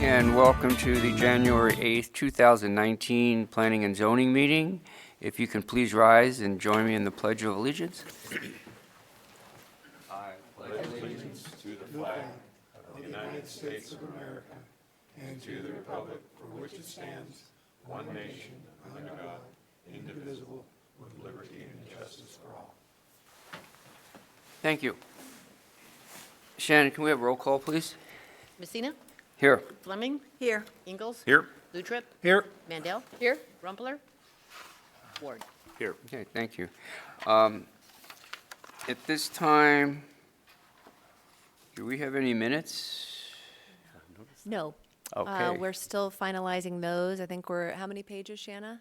And welcome to the January 8th, 2019 Planning and Zoning meeting. If you can please rise and join me in the Pledge of Allegiance. I pledge allegiance to the flag of the United States of America and to the republic for which it stands, one nation, under God, indivisible, with liberty and justice for all. Thank you. Shannon, can we have roll call, please? Messina? Here. Fleming? Here. Ingalls? Here. Lutrip? Here. Mandel? Here. Rumpler? Ward? Here. Okay, thank you. At this time, do we have any minutes? No. Okay. We're still finalizing those. I think we're, how many pages, Shanna?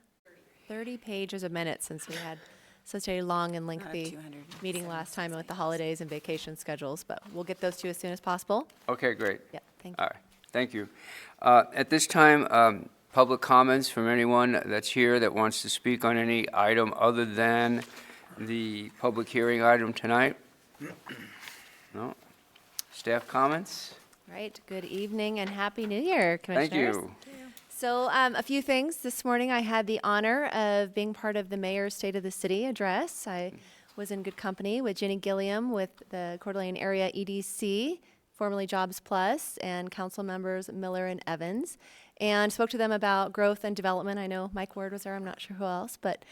30 pages of minutes since we had such a long and lengthy meeting last time with the holidays and vacation schedules, but we'll get those to you as soon as possible. Okay, great. Yeah, thank you. All right, thank you. At this time, public comments from anyone that's here that wants to speak on any item other than the public hearing item tonight? No? Staff comments? Right, good evening and Happy New Year, Commissioners. Thank you. So a few things. This morning I had the honor of being part of the Mayor's State of the City address. I was in good company with Jenny Gilliam with the Coeur d'Alene Area EDC, formerly Jobs Plus, and council members Miller and Evans, and spoke to them about growth and development. I know Mike Ward was there, I'm not sure who else, but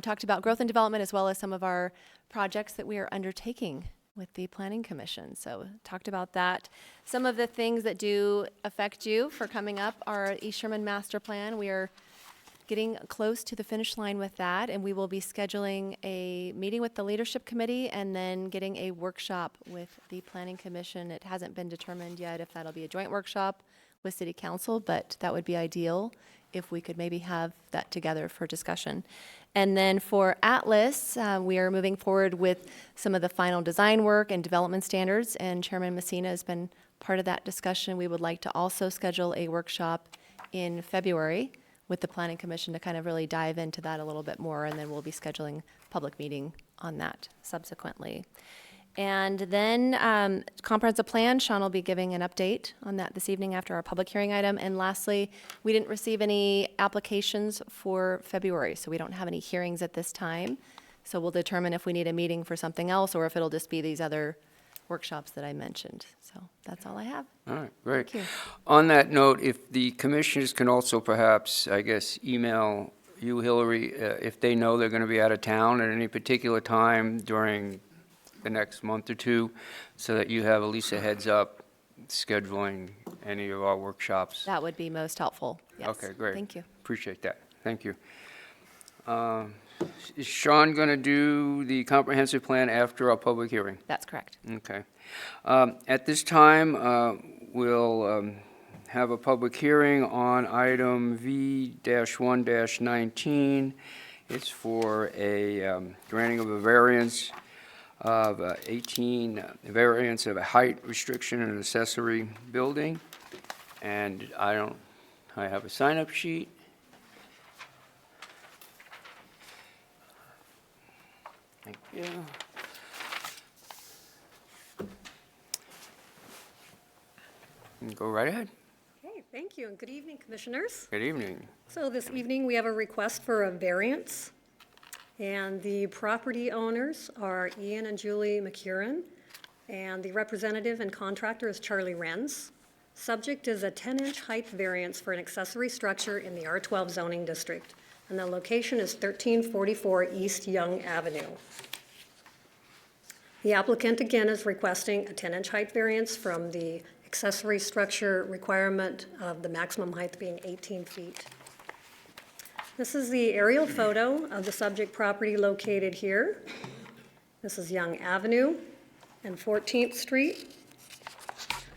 talked about growth and development as well as some of our projects that we are undertaking with the Planning Commission. So talked about that. Some of the things that do affect you for coming up are East Sherman Master Plan. We are getting close to the finish line with that, and we will be scheduling a meeting with the Leadership Committee and then getting a workshop with the Planning Commission. It hasn't been determined yet if that'll be a joint workshop with City Council, but that would be ideal if we could maybe have that together for discussion. And then for Atlas, we are moving forward with some of the final design work and development standards, and Chairman Messina has been part of that discussion. We would like to also schedule a workshop in February with the Planning Commission to kind of really dive into that a little bit more, and then we'll be scheduling a public meeting on that subsequently. And then comprehensive plan, Sean will be giving an update on that this evening after our public hearing item. And lastly, we didn't receive any applications for February, so we don't have any hearings at this time. So we'll determine if we need a meeting for something else or if it'll just be these other workshops that I mentioned. So that's all I have. All right, great. Thank you. On that note, if the commissioners can also perhaps, I guess, email you, Hillary, if they know they're going to be out of town at any particular time during the next month or two, so that you have at least a heads up scheduling any of our workshops. That would be most helpful. Yes. Okay, great. Thank you. Appreciate that. Thank you. Is Sean going to do the comprehensive plan after our public hearing? That's correct. Okay. At this time, we'll have a public hearing on item V-1-19. It's for a granting of a variance of 18, variance of a height restriction in an accessory building. And I have a sign-up sheet. Thank you. Go right ahead. Okay, thank you, and good evening, Commissioners. Good evening. So this evening, we have a request for a variance, and the property owners are Ian and Julie McCurran, and the representative and contractor is Charlie Renz. Subject is a 10-inch height variance for an accessory structure in the R12 zoning district, and the location is 1344 East Young Avenue. The applicant, again, is requesting a 10-inch height variance from the accessory structure requirement of the maximum height being 18 feet. This is the aerial photo of the subject property located here. This is Young Avenue and 14th Street.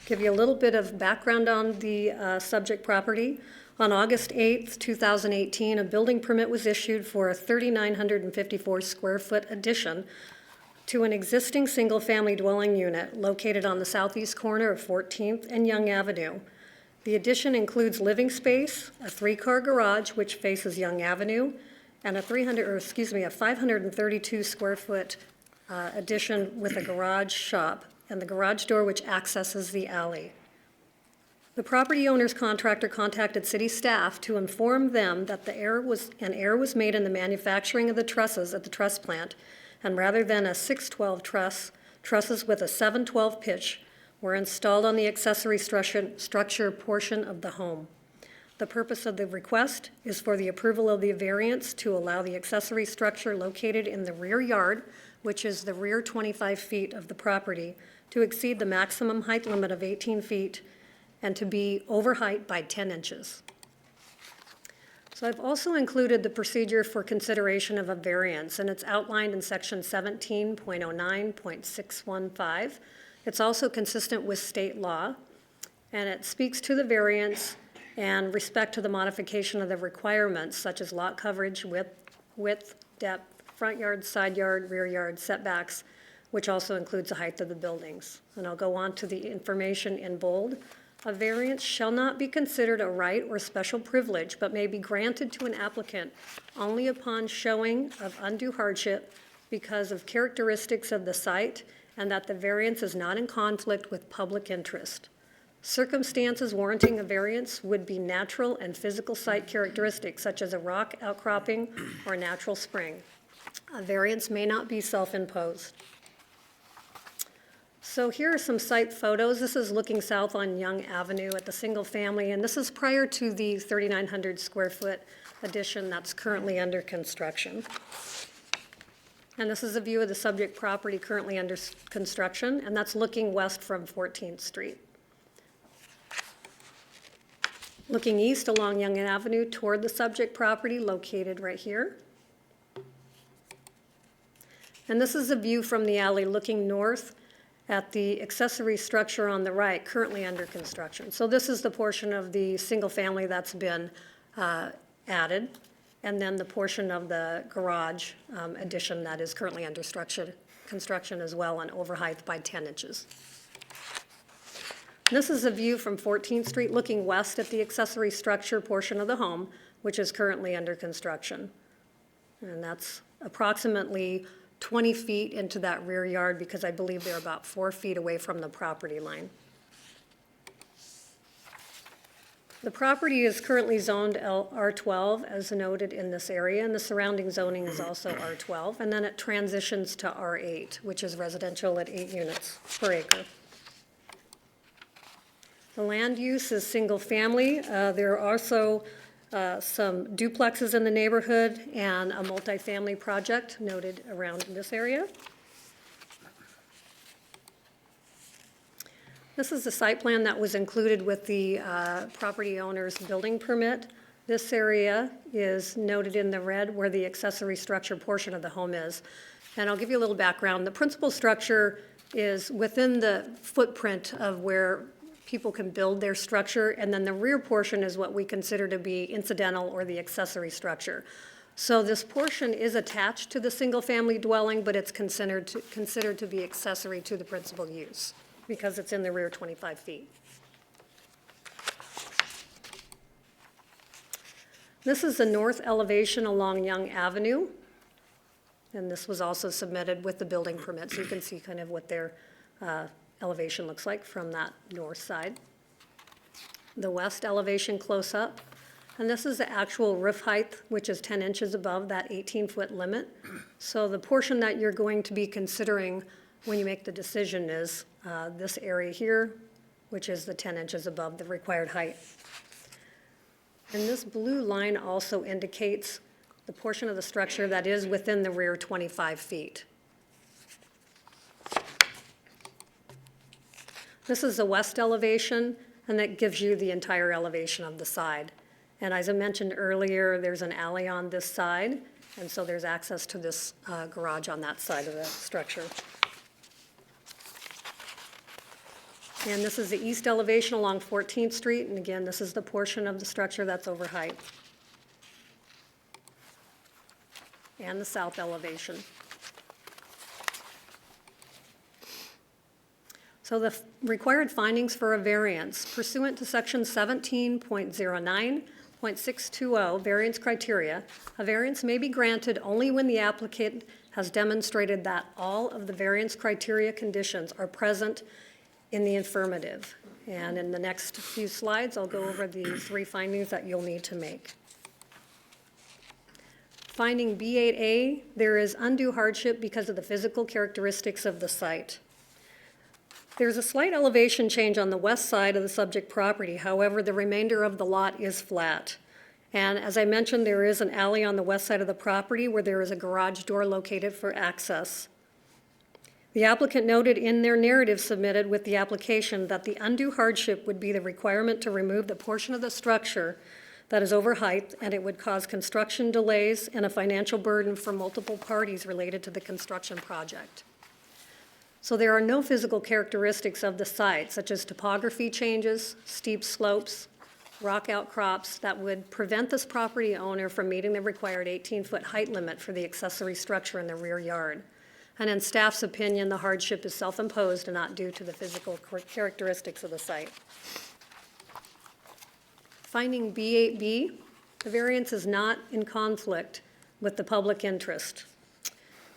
Give you a little bit of background on the subject property. On August 8th, 2018, a building permit was issued for a 3,954 square foot addition to an existing single-family dwelling unit located on the southeast corner of 14th and Young Avenue. The addition includes living space, a 3-car garage which faces Young Avenue, and a 532 square foot addition with a garage shop and the garage door which accesses the alley. The property owner's contractor contacted city staff to inform them that an error was made in the manufacturing of the trusses at the truss plant, and rather than a 6/12 truss, trusses with a 7/12 pitch were installed on the accessory structure portion of the home. The purpose of the request is for the approval of the variance to allow the accessory structure located in the rear yard, which is the rear 25 feet of the property, to exceed the maximum height limit of 18 feet and to be over height by 10 inches. So I've also included the procedure for consideration of a variance, and it's outlined in section 17.09.615. It's also consistent with state law, and it speaks to the variance and respect to the modification of the requirements such as lot coverage, width, depth, front yard, side yard, rear yard, setbacks, which also includes the height of the buildings. And I'll go on to the information in bold. A variance shall not be considered a right or special privilege, but may be granted to an applicant only upon showing of undue hardship because of characteristics of the site and that the variance is not in conflict with public interest. Circumstances warranting a variance would be natural and physical site characteristics such as a rock outcropping or a natural spring. A variance may not be self-imposed. So here are some site photos. This is looking south on Young Avenue at the single family, and this is prior to the 3,900 square foot addition that's currently under construction. And this is a view of the subject property currently under construction, and that's looking west from 14th Street. Looking east along Young Avenue toward the subject property located right here. And this is a view from the alley looking north at the accessory structure on the right, currently under construction. So this is the portion of the single family that's been added, and then the portion of the garage addition that is currently under construction as well, and over height by 10 inches. This is a view from 14th Street looking west at the accessory structure portion of the home, which is currently under construction. And that's approximately 20 feet into that rear yard because I believe they're about 4 feet away from the property line. The property is currently zoned R12 as noted in this area, and the surrounding zoning is also R12, and then it transitions to R8, which is residential at 8 units per acre. The land use is single family. There are also some duplexes in the neighborhood and a multifamily project noted around this area. This is the site plan that was included with the property owner's building permit. This area is noted in the red where the accessory structure portion of the home is. And I'll give you a little background. The principal structure is within the footprint of where people can build their structure, and then the rear portion is what we consider to be incidental or the accessory structure. So this portion is attached to the single-family dwelling, but it's considered to be accessory to the principal use because it's in the rear 25 feet. This is the north elevation along Young Avenue, and this was also submitted with the building permit, so you can see kind of what their elevation looks like from that north side. The west elevation close up, and this is the actual roof height, which is 10 inches above that 18-foot limit. So the portion that you're going to be considering when you make the decision is this area here, which is the 10 inches above the required height. And this blue line also indicates the portion of the structure that is within the rear 25 feet. This is the west elevation, and that gives you the entire elevation of the side. And as I mentioned earlier, there's an alley on this side, and so there's access to this garage on that side of the structure. And this is the east elevation along 14th Street, and again, this is the portion of the structure that's over height. And the south elevation. So the required findings for a variance pursuant to section 17.09.620 variance criteria, a variance may be granted only when the applicant has demonstrated that all of the variance criteria conditions are present in the affirmative. And in the next few slides, I'll go over the 3 findings that you'll need to make. Finding B8A, there is undue hardship because of the physical characteristics of the site. There's a slight elevation change on the west side of the subject property. However, the remainder of the lot is flat. And as I mentioned, there is an alley on the west side of the property where there is a garage door located for access. The applicant noted in their narrative submitted with the application that the undue hardship would be the requirement to remove the portion of the structure that is over height, and it would cause construction delays and a financial burden for multiple parties related to the construction project. So there are no physical characteristics of the site, such as topography changes, steep slopes, rock outcrops, that would prevent this property owner from meeting the required 18-foot height limit for the accessory structure in the rear yard. And in staff's opinion, the hardship is self-imposed and not due to the physical characteristics of the site. Finding B8B, the variance is not in conflict with the public interest.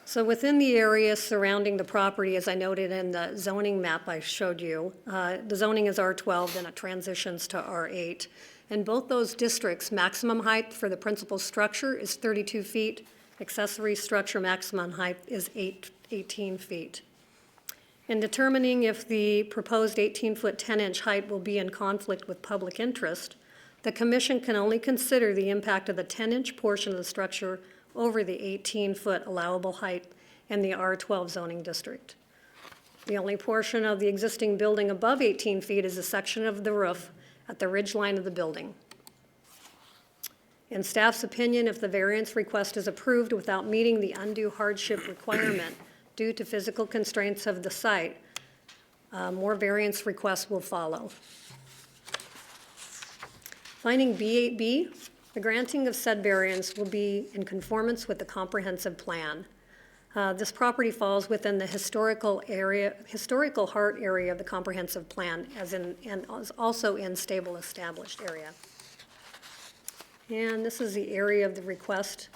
So within the area surrounding the property, as I noted in the zoning map I showed you, the zoning is R12, then it transitions to R8. In both those districts, maximum height for the principal structure is 32 feet. Accessory structure maximum height is 18 feet. In determining if the proposed 18-foot 10-inch height will be in conflict with public interest, the commission can only consider the impact of the 10-inch portion of the structure over the 18-foot allowable height in the R12 zoning district. The only portion of the existing building above 18 feet is a section of the roof at the ridge line of the building. In staff's opinion, if the variance request is approved without meeting the undue hardship requirement due to physical constraints of the site, more variance requests will follow. Finding B8B, the granting of said variance will be in conformance with the comprehensive plan. This property falls within the historical heart area of the comprehensive plan, and is also in stable established area. And this is the area of the request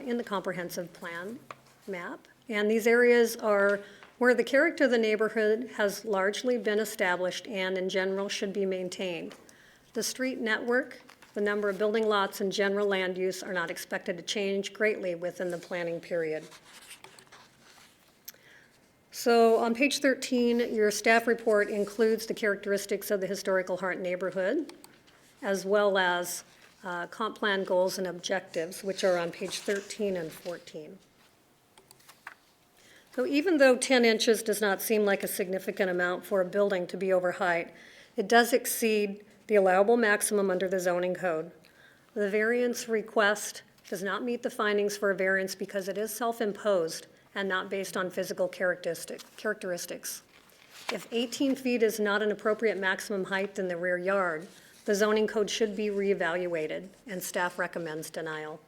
in the comprehensive plan map. And these areas are where the character of the neighborhood has largely been established and in general should be maintained. The street network, the number of building lots, and general land use are not expected to change greatly within the planning period. So on page 13, your staff report includes the characteristics of the historical heart neighborhood, as well as comp plan goals and objectives, which are on page 13 and 14. So even though 10 inches does not seem like a significant amount for a building to be over height, it does exceed the allowable maximum under the zoning code. The variance request does not meet the findings for a variance because it is self-imposed and not based on physical characteristics. If 18 feet is not an appropriate maximum height in the rear yard, the zoning code should be reevaluated, and staff recommends denial.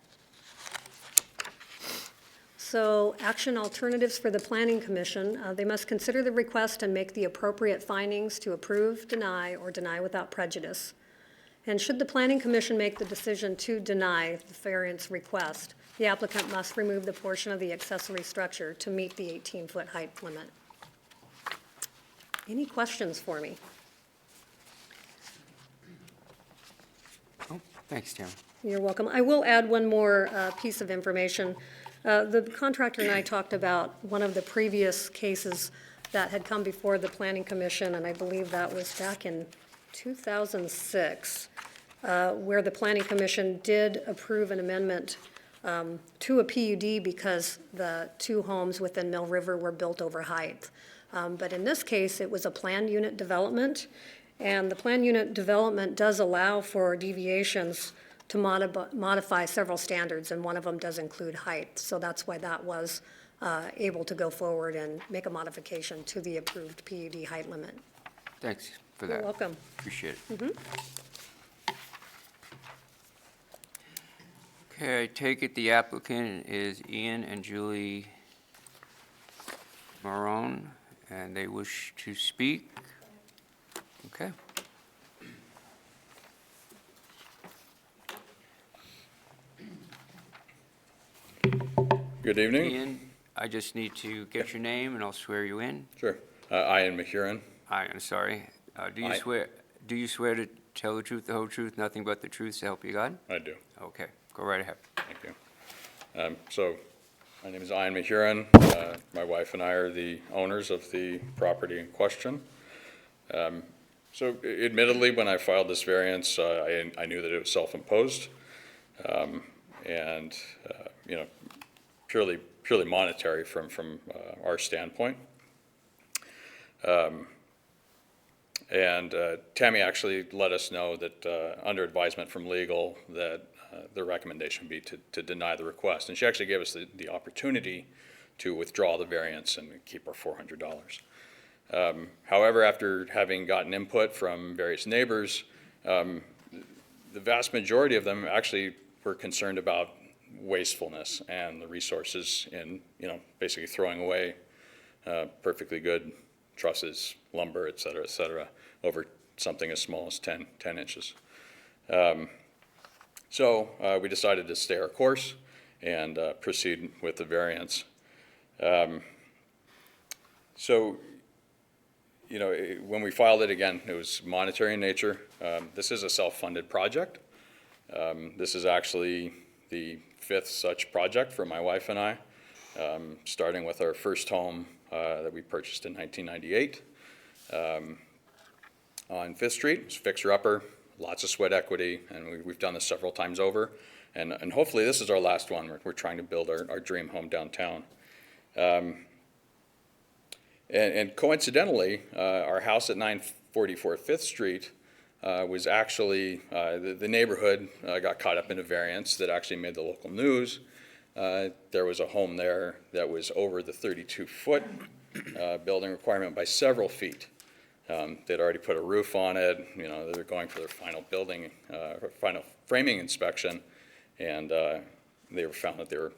So action alternatives for the Planning Commission, they must consider the request and make the appropriate findings to approve, deny, or deny without prejudice. And should the Planning Commission make the decision to deny the variance request, the applicant must remove the portion of the accessory structure to meet the 18-foot height limit. Any questions for me? Oh, thanks, Tim. You're welcome. I will add one more piece of information. The contractor and I talked about one of the previous cases that had come before the Planning Commission, and I believe that was back in 2006, where the Planning Commission did approve an amendment to a PUD because the 2 homes within Mill River were built over height. But in this case, it was a planned unit development, and the planned unit development does allow for deviations to modify several standards, and one of them does include height. So that's why that was able to go forward and make a modification to the approved PUD height limit. Thanks for that. You're welcome. Appreciate it. Okay, I take it the applicant is Ian and Julie Marone, and they wish to speak. Okay. Good evening. Ian, I just need to get your name and I'll swear you in. Sure. Ian McHuron. I'm sorry. Do you I- swear to tell the truth, the whole truth, nothing but the truth, so help you God? I do. Okay, go right ahead. Thank you. So, my name is Ian Mahurin. My wife and I are the owners of the property in question. So admittedly, when I filed this variance, I knew that it was self-imposed, and, purely monetary from our standpoint. And Tammy actually let us know that, under advisement from legal, that the recommendation would be to deny the request. And she actually gave us the opportunity to withdraw the variance and keep our $400. However, after having gotten input from various neighbors, the vast majority of them actually were concerned about wastefulness and the resources in, basically throwing away perfectly good trusses, lumber, et cetera, over something as small as 10 inches. So we decided to stay our course and proceed with the variance. So, when we filed it again, it was monetary in nature. This is a self-funded project. This is actually the 5th such project for my wife and I, starting with our first home that we purchased in 1998 on 5th Street. It's fixer-upper, lots of sweat equity, and we've done this several times over. And hopefully this is our last one. We're trying to build our dream home downtown. And coincidentally, our house at 944 5th Street was actually, the neighborhood got caught up in a variance that actually made the local news. There was a home there that was over the 32-foot building requirement by several feet. They'd already put a roof on it. They were going for their final final framing inspection, and they were found that they were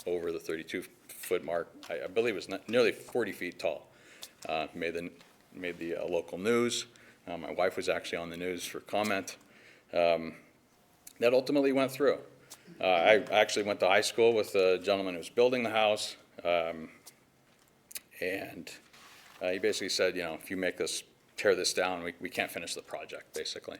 over the 32-foot mark. I believe it was nearly 40 feet tall. Made the local news. My wife was actually on the news for comment. That ultimately went through. I actually went to high school with the gentleman who was building the house, and he basically said, if you tear this down, we can't finish the project, basically.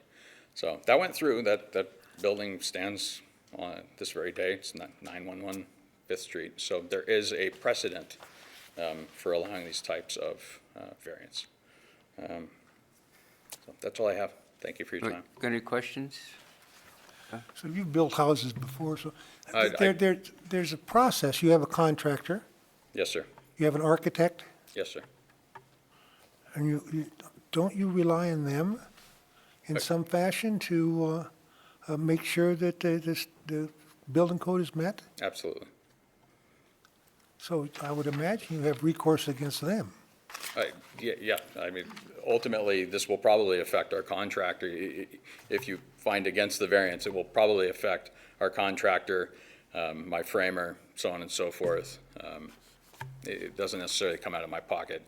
So that went through. That building stands on this very day. It's 911 5th Street. So there is a precedent for allowing these types of variance. So that's all I have. Thank you for your time. Got any questions? So you've built houses before, so I- there's a process. You have a contractor, Yes, sir. you have an architect, Yes, sir. and don't you rely on them in some fashion to make sure that the building code is met? Absolutely. So I would imagine you have recourse against them. Yeah, I mean, ultimately, this will probably affect our contractor. If you find against the variance, it will probably affect our contractor, my framer, so on and so forth. It doesn't necessarily come out of my pocket.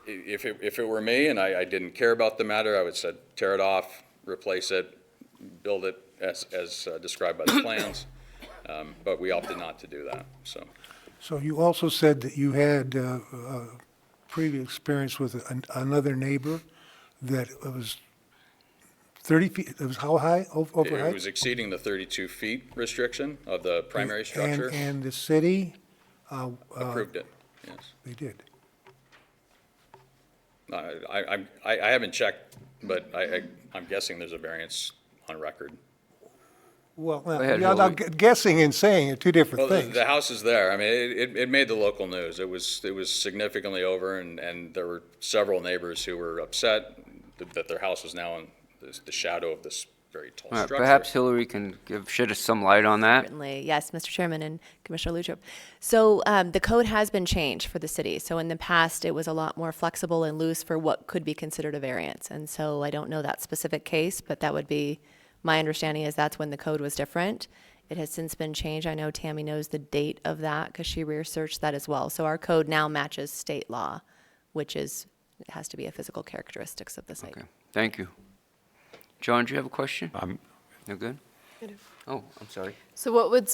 If it were me and I didn't care about the matter, I would say tear it off, replace it, build it as described by the plans. But we opted not to do that, so. So you also said that you had previous experience with another neighbor that it was 30 feet, it was how high, over It height? was exceeding the 32 feet restriction of the primary structure. And the city? Approved it, yes. They did. I haven't checked, but I'm guessing there's a variance on record. Well, ahead, yeah, Hillary. guessing and saying are two different Well, things. the house is there. I mean, it made the local news. It was significantly over, and there were several neighbors who were upset that their house was now in the shadow of this very tall All right, structure. perhaps Hillary can shed us some light on that. Certainly, yes, Mr. Chairman and Commissioner Lutrip. So the code has been changed for the city. So in the past, it was a lot more flexible and loose for what could be considered a variance. And so I don't know that specific case, but that would be, my understanding is that's when the code was different. It has since been changed. I know Tammy knows the date of that because she researched that as well. So our code now matches state law, which is, it has to be a physical characteristics of the site. Okay, thank you. John, do you have a question? No good? I do. Oh, I'm sorry. So what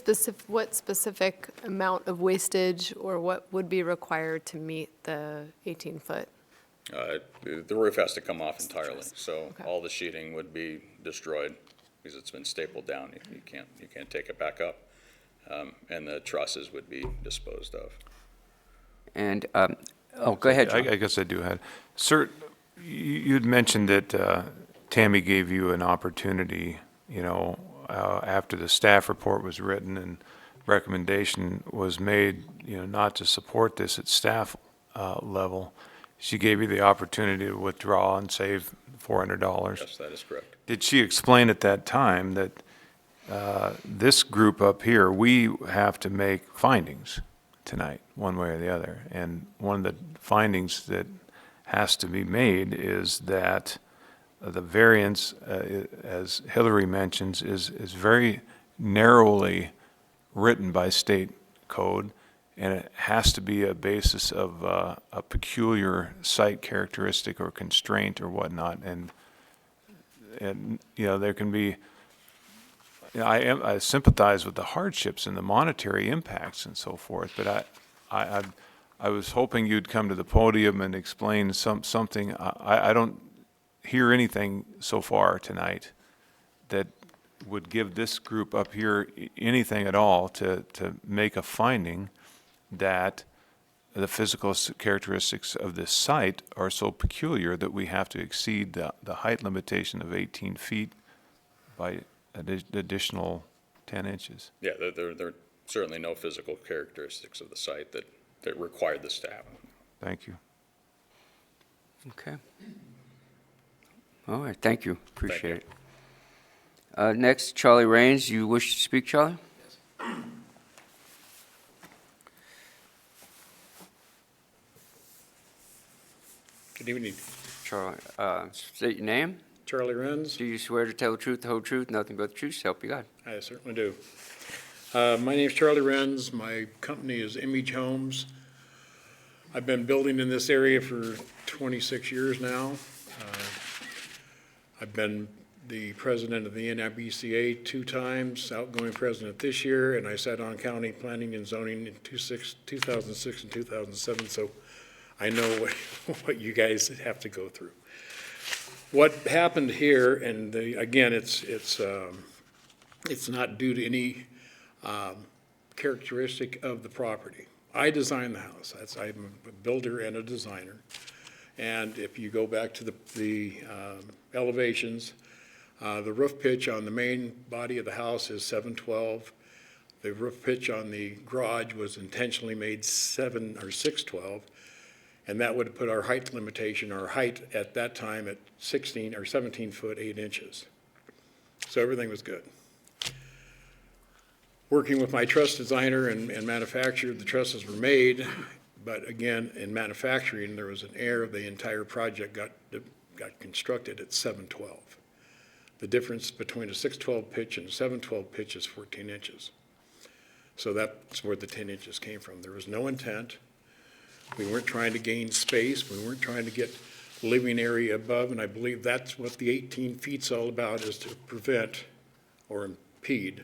specific amount of wastage or what would be required to meet the 18-foot? The roof has to come off entirely, so Okay. all the sheeting would be destroyed because it's been stapled down. You can't take it back up. And the trusses would be disposed of. And, oh, go ahead, John. I guess I do have. Sir, you'd mentioned that Tammy gave you an opportunity, after the staff report was written and recommendation was made, not to support this at staff level. She gave you the opportunity to withdraw and save $400. Yes, that is correct. Did she explain at that time that this group up here, we have to make findings tonight, one way or the other? And one of the findings that has to be made is that the variance, as Hillary mentions, is very narrowly written by state code, and it has to be a basis of a peculiar site characteristic or constraint or whatnot. And there can be, I sympathize with the hardships and the monetary impacts and so forth, but I was hoping you'd come to the podium and explain something. I don't hear anything so far tonight that would give this group up here anything at all to make a finding that the physical characteristics of this site are so peculiar that we have to exceed the height limitation of 18 feet by additional 10 inches. Yeah, there are certainly no physical characteristics of the site that required this to happen. Thank you. Okay. All right, thank you, appreciate you. it. Next, Charlie Raines, you wish to speak, Charlie? Good evening. Charlie, state your name. Charlie Renz. Do you swear to tell the truth, the whole truth, nothing but the truth, so help you God? I certainly do. My name is Charlie Renz. My company is Image Homes. I've been building in this area for 26 years now. I've been the president of the NIBCA 2 times, outgoing president this year, and I sat on county planning and zoning in 2006 and 2007, so I know what you guys have to go through. What happened here, and again, it's not due to any characteristic of the property. I designed the house. I'm a builder and a designer. And if you go back to the elevations, the roof pitch on the main body of the house is 712. The roof pitch on the garage was intentionally made 7 or 612. And that would have put our height limitation, our height at that time at 16 or 17 foot 8 inches. So everything was good. Working with my truss designer and manufacturer, the trusses were made, but again, in manufacturing, there was an error. The entire project got constructed at 712. The difference between a 612 pitch and a 712 pitch is 14 inches. So that's where the 10 inches came from. There was no intent. We weren't trying to gain space. We weren't trying to get living area above, and I believe that's what the 18 feet's all about, is to prevent or impede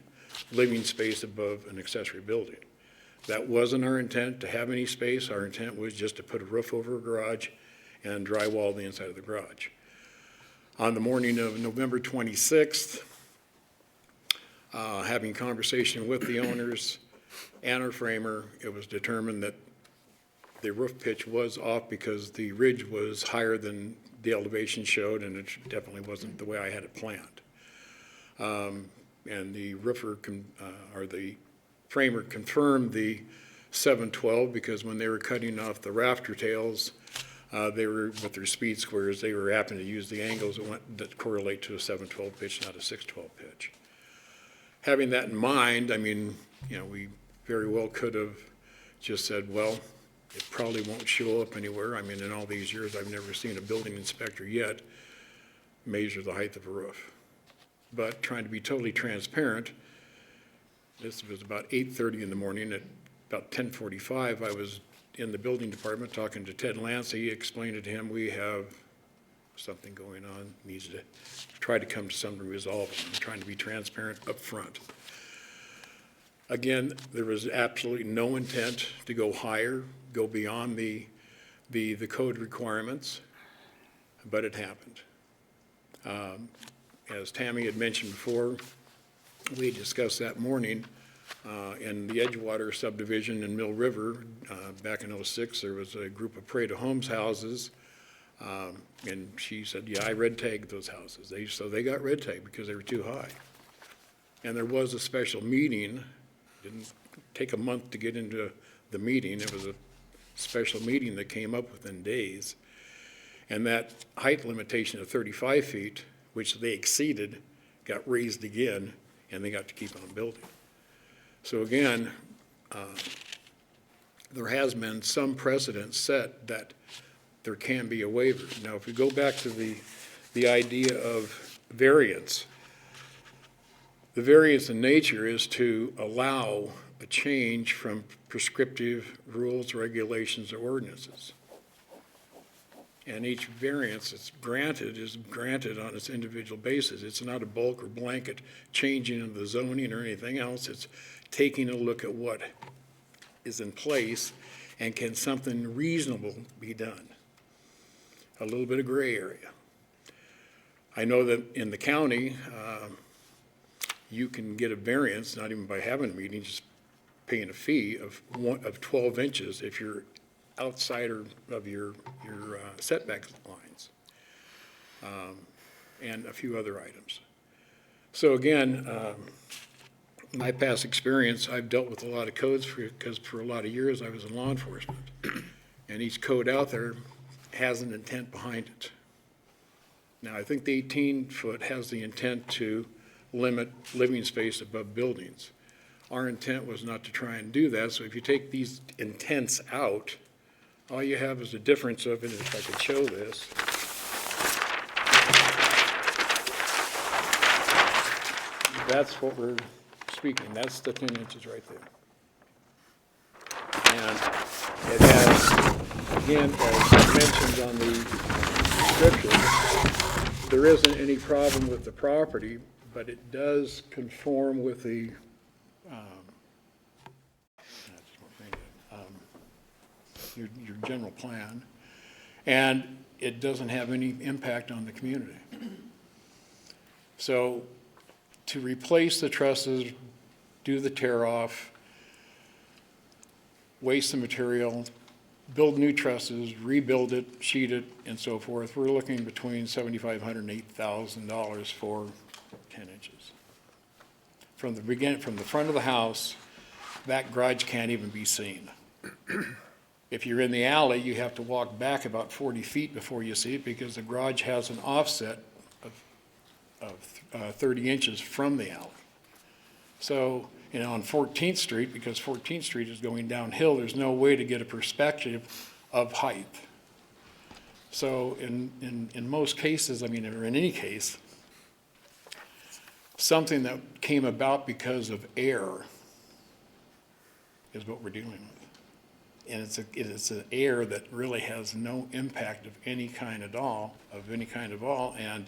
living space above an accessory building. That wasn't our intent, to have any space. Our intent was just to put a roof over a garage and drywall the inside of the garage. On the morning of November 26th, having conversation with the owners and our framer, it was determined that the roof pitch was off because the ridge was higher than the elevation showed, and it definitely wasn't the way I had it planned. And the roofer, or the framer, confirmed the 712 because when they were cutting off the rafter tails, they were, with their speed squares, they were happening to use the angles that correlate to a 712 pitch, not a 612 pitch. Having that in mind, I mean, we very well could have just said, well, it probably won't show up anywhere. I mean, in all these years, I've never seen a building inspector yet measure the height of a roof. But trying to be totally transparent, this was about 8:30 in the morning. At about 10:45, I was in the building department talking to Ted Lancey. He explained it to him, we have something going on, needs to try to come to some resolve. I'm trying to be transparent up front. Again, there was absolutely no intent to go higher, go beyond the code requirements. but it happened. As Tammy had mentioned before, we discussed that morning in the Edgewater subdivision in Mill River, back in '06, there was a group of Parade of Homes houses, and she said, yeah, I red tagged those houses. So they got red tagged because they were too high. And there was a special meeting, didn't take a month to get into the meeting, it was a special meeting that came up within days. And that height limitation of 35 feet, which they exceeded, got raised again, and they got to keep on building. So again, there has been some precedent set that there can be a waiver. Now, if we go back to the idea of variance, the variance in nature is to allow a change from prescriptive rules, regulations, or ordinances. And each variance that's granted is granted on its individual basis. It's not a bulk or blanket changing of the zoning or anything else. It's taking a look at what is in place and can something reasonable be done. A little bit of gray area. I know that in the county, you can get a variance, not even by having a meeting, just paying a fee of 12 inches if you're outside of your setback lines, and a few other items. So again, my past experience, I've dealt with a lot of codes because for a lot of years I was in law enforcement. And each code out there has an intent behind it. Now, I think the 18-foot has the intent to limit living space above buildings. Our intent was not to try and do that, so if you take these intents out, all you have is a difference of it. If I could show this. That's what we're speaking. That's the 10 inches right there. And it has, again, as mentioned on the description, there isn't any problem with the property, but it does conform with the your general plan, and it doesn't have any impact on the community. So to replace the trusses, do the tear off, waste the material, build new trusses, rebuild it, sheet it, and so forth, we're looking between $7,500 and $8,000 for 10 inches. From the beginning, from the front of the house, that garage can't even be seen. If you're in the alley, you have to walk back about 40 feet before you see it because the garage has an offset of 30 inches from the alley. So, you know, on 14th Street, because 14th Street is going downhill, there's no way to get a perspective of height. So in most cases, I mean, or in any case, something that came about because of air is what we're dealing with. And it's an air that really has no impact of any kind at all, and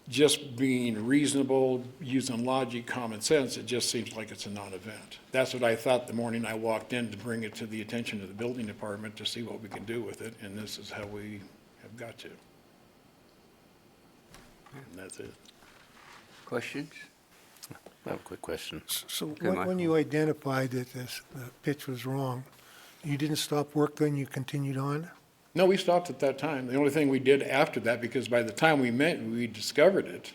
just being reasonable, using logic, common sense, it just seems like it's a non-event. That's what I thought the morning I walked in to bring it to the attention of the building department to see what we can do with it, and this is how we have got to. And that's it. Questions? I have a quick question. So Michael. when you identified that the pitch was wrong, you didn't stop work then, you continued on? No, we stopped at that time. The only thing we did after that, because by the time we discovered it,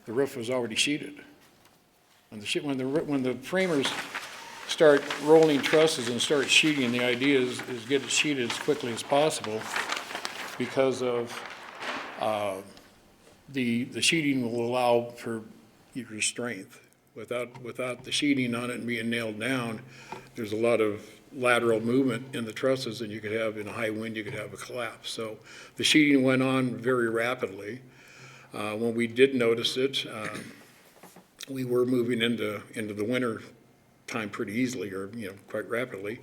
the roof was already sheeted. When the framers start rolling trusses and start sheeting, the idea is get it sheeted as quickly as possible because of the sheeting will allow for your strength. Without the sheeting on it and being nailed down, there's a lot of lateral movement in the trusses, and you could have, in a high wind, you could have a collapse. So the sheeting went on very rapidly. When we did notice it, we were moving into the winter time pretty easily, or quite rapidly.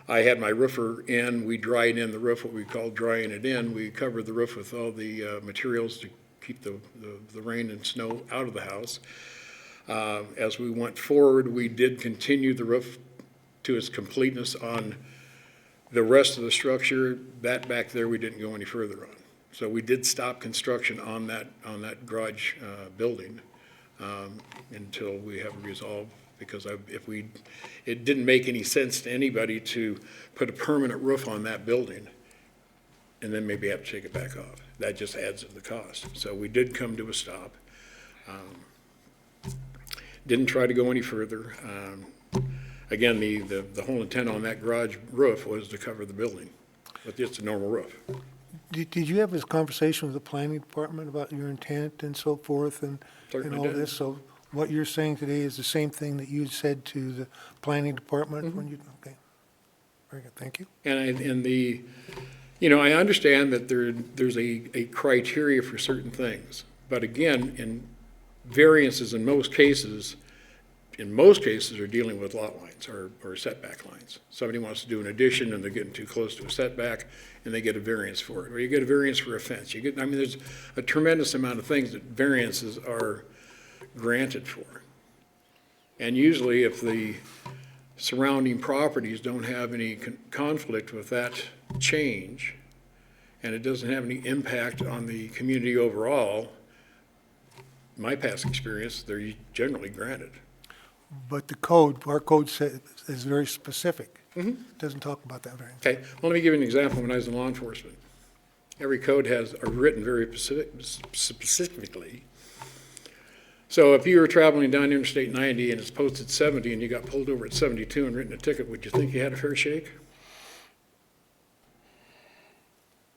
I had my roofer in. We dried in the roof, what we call drying it in. We covered the roof with all the materials to keep the rain and snow out of the house. As we went forward, we did continue the roof to its completeness on the rest of the structure. That back there, we didn't go any further on. So we did stop construction on that garage building until we have a resolve, because it didn't make any sense to anybody to put a permanent roof on that building and then maybe have to take it back off. That just adds to the cost. So we did come to a stop. Didn't try to go any further. Again, the whole intent on that garage roof was to cover the building, but it's a normal roof. Did you have this conversation with the planning department about your intent and so forth and Certainly all did. this? So what you're saying today is the same thing that you said to the planning department Mm-hmm. when you, okay. Very good, thank you. I understand that there's a criteria for certain things, but again, in variances in most cases are dealing with lot lines or setback lines. Somebody wants to do an addition and they're getting too close to a setback and they get a variance for it. Or you get a variance for a fence. There's a tremendous amount of things that variances are granted for. And usually if the surrounding properties don't have any conflict with that change and it doesn't have any impact on the community overall, my past experience, they're generally granted. But the code, our code is very specific. Doesn't talk about that very much. Okay, well, let me give you an example. When I was in law enforcement, every code are written very specifically. So if you were traveling down Interstate 90 and it's posted 70 and you got pulled over at 72 and written a ticket, would you think you had a fair shake?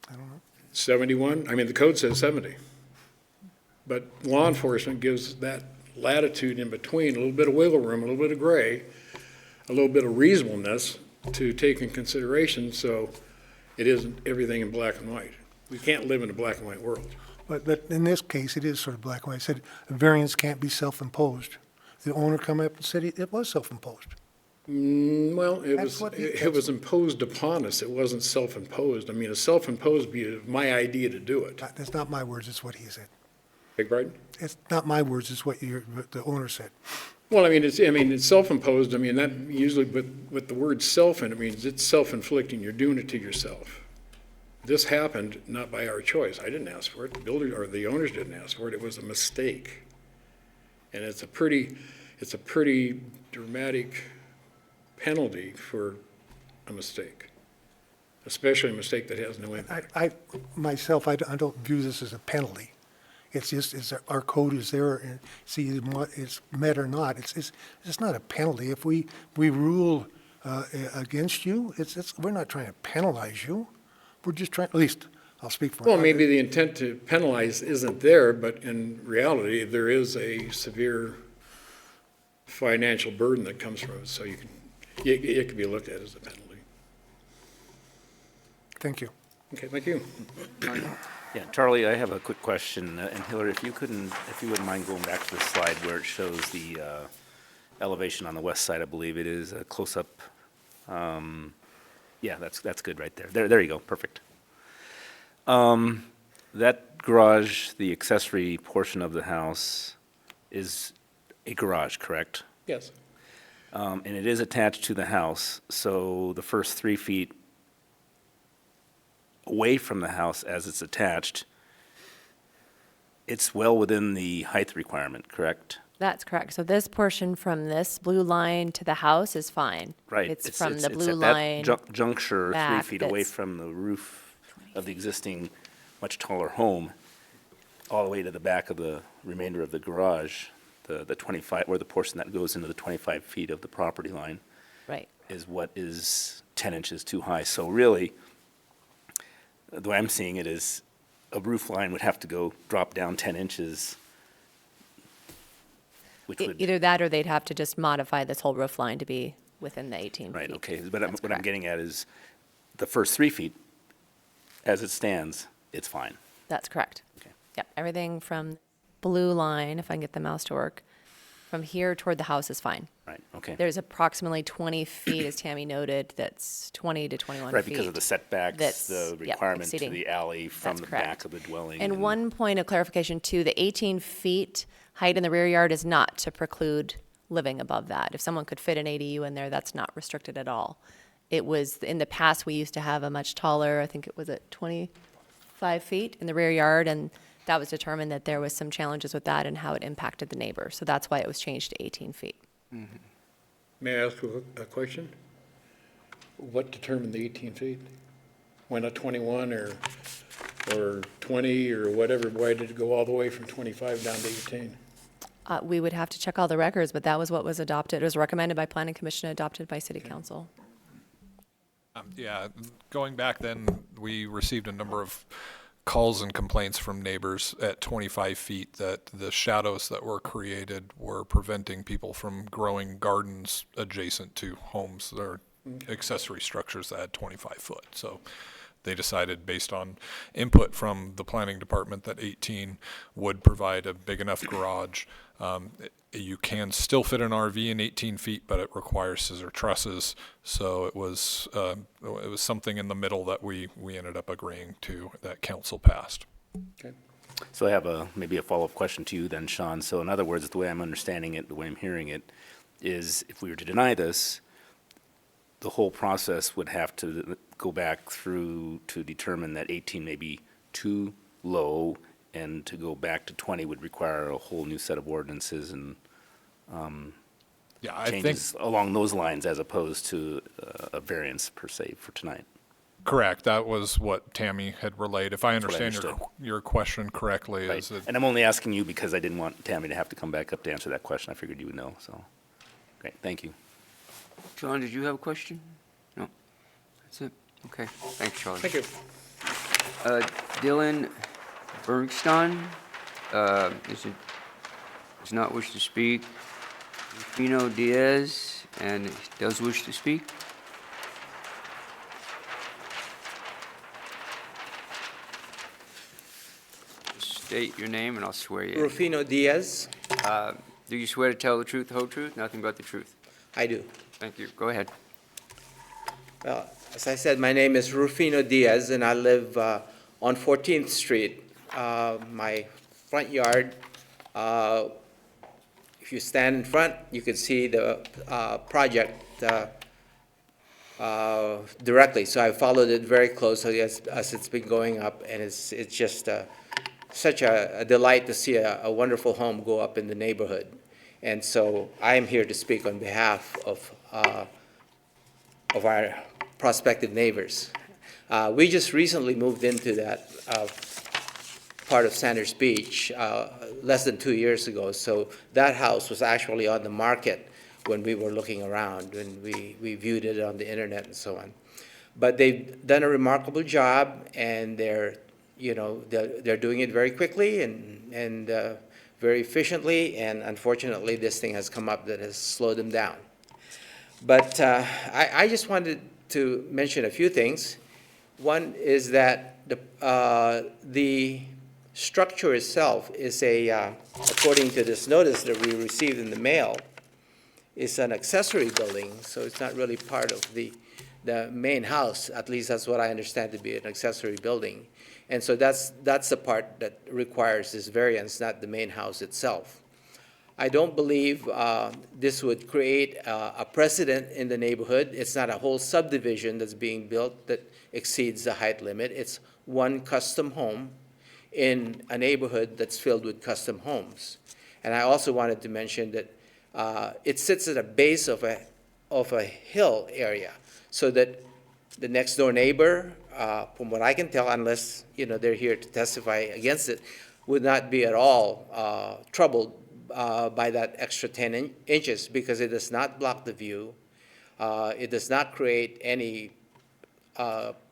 I don't know. 71, the code says 70. But law enforcement gives that latitude in between, a little bit of wiggle room, a little bit of gray, a little bit of reasonableness to take in consideration, so it isn't everything in black and white. We can't live in a black and white world. But in this case, it is sort of black and white. It said a variance can't be self-imposed. The owner come up and said it was self-imposed. Well, That's what it was imposed upon us. It wasn't self-imposed. A self-imposed would be my idea to do it. That's not my words, it's what he said. Beg pardon? It's not my words, it's what the owner said. Well, it's self-imposed. That usually, with the word self in it, means it's self-inflicting. You're doing it to yourself. This happened not by our choice. I didn't ask for it. The builders or the owners didn't ask for it. It was a mistake. And it's a pretty dramatic penalty for a mistake, especially a mistake that has no impact. I myself, I don't view this as a penalty. It's just, our code is there, and see it's met or not. It's not a penalty. If we rule against you, we're not trying to penalize you. We're just trying, at least, I'll speak for. Well, maybe the intent to penalize isn't there, but in reality, there is a severe financial burden that comes from it, so it can be looked at as a penalty. Thank you. Okay, thank you. Yeah, Charlie, I have a quick question, and Hillary, if you wouldn't mind going back to the slide where it shows the elevation on the west side, I believe it is a close-up. Yeah, that's good right there. There you go, perfect. That garage, the accessory portion of the house, is a garage, correct? Yes. And it is attached to the house, so the first 3 feet away from the house as it's attached, it's well within the height requirement, correct? That's correct. So this portion from this blue line to the house is fine. Right. It's from the blue at that line. juncture, 3 back feet away that's- from the roof of the existing much taller home, all the way to the back of the remainder of the garage, the 25, or the portion that goes into the 25 feet of the property line Right. is what is 10 inches too high. So really, the way I'm seeing it is a roof line would have to drop down 10 inches, which would. Either that or they'd have to just modify this whole roof line to be within the 18 feet. Right, okay, but That's what I'm correct. getting at is the first 3 feet, as it stands, it's fine. That's correct. Okay. Yep, everything from blue line, if I can get the mouse to work, from here toward the house is fine. Right, okay. There's approximately 20 feet, as Tammy noted, that's 20 to 21 feet. Right, because of the setbacks, That's- the yep, requirement to exceeding. the alley from That's the correct. back of the dwelling. And one point of clarification too, the 18 feet height in the rear yard is not to preclude living above that. If someone could fit an ADU in there, that's not restricted at all. It was, in the past, we used to have a much taller, I think it was at 24 5 feet in the rear yard, and that was determined that there was some challenges with that and how it impacted the neighbor. So that's why it was changed to 18 feet. May I ask you a question? What determined the 18 feet? Why not 21 or 20 or whatever? Why did it go all the way from 25 down to 18? We would have to check all the records, but that was what was adopted. It was recommended by Planning Commission, adopted by City Council. Yeah, going back then, we received a number of calls and complaints from neighbors at 25 feet that the shadows that were created were preventing people from growing gardens adjacent to homes or accessory structures that had 25 foot. So they decided, based on input from the planning department, that 18 would provide a big enough garage. You can still fit an RV in 18 feet, but it requires scissor trusses. So it was something in the middle that we ended up agreeing to, that council passed. Okay. So I have maybe a follow-up question to you then, Sean. So in other words, the way I'm understanding it, the way I'm hearing it, is if we were to deny this, the whole process would have to go back through to determine that 18 may be too low, and to go back to 20 would require a whole new set of ordinances and Yeah, I think changes along those lines, as opposed to a variance per se for tonight. correct. That was what Tammy had relayed. If I what I understand your question correctly, Right. is that And I'm only asking you because I didn't want Tammy to have to come back up to answer that question. I figured you would know, so. Great, thank you. John, did you have a question? No? That's it? Okay. Thanks, Charlie. Thank you. Dylan Bergstein, does not wish to speak. Rufino Diaz, and does wish to speak. State your name and I'll swear you in. Rufino Diaz, Do you swear to tell the truth, the whole truth, nothing but the truth? I do. Thank you. Go ahead. Well, as I said, my name is Rufino Diaz, and I live on 14th Street. My front yard, if you stand in front, you can see the project directly. So I followed it very closely as it's been going up, and it's just such a delight to see a wonderful home go up in the neighborhood. And so I am here to speak on behalf of our prospective neighbors. We just recently moved into that part of Sanders Beach less than 2 years ago. So that house was actually on the market when we were looking around, when we viewed it on the internet and so on. But they've done a remarkable job, and they're doing it very quickly and very efficiently, and unfortunately, this thing has come up that has slowed them down. But I just wanted to mention a few things. One is that the structure itself is according to this notice that we received in the mail, is an accessory building, so it's not really part of the main house. At least that's what I understand to be an accessory building. And so that's the part that requires this variance, not the main house itself. I don't believe this would create a precedent in the neighborhood. It's not a whole subdivision that's being built that exceeds the height limit. It's one custom home in a neighborhood that's filled with custom homes. And I also wanted to mention that it sits at a base of a hill area, so that the next door neighbor, from what I can tell, unless they're here to testify against it, would not be at all troubled by that extra 10 inches, because it does not block the view. It does not create any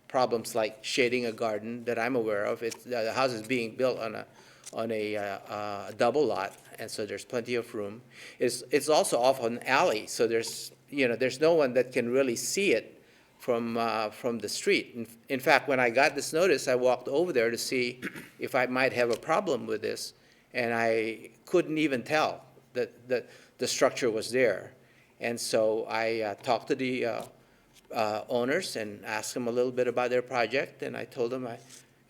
problems like shading a garden that I'm aware of. The house is being built on a double lot, and so there's plenty of room. It's also off an alley, so there's no one that can really see it from the street. In fact, when I got this notice, I walked over there to see if I might have a problem with this, and I couldn't even tell that the structure was there. And so I talked to the owners and asked them a little bit about their project, and I told them,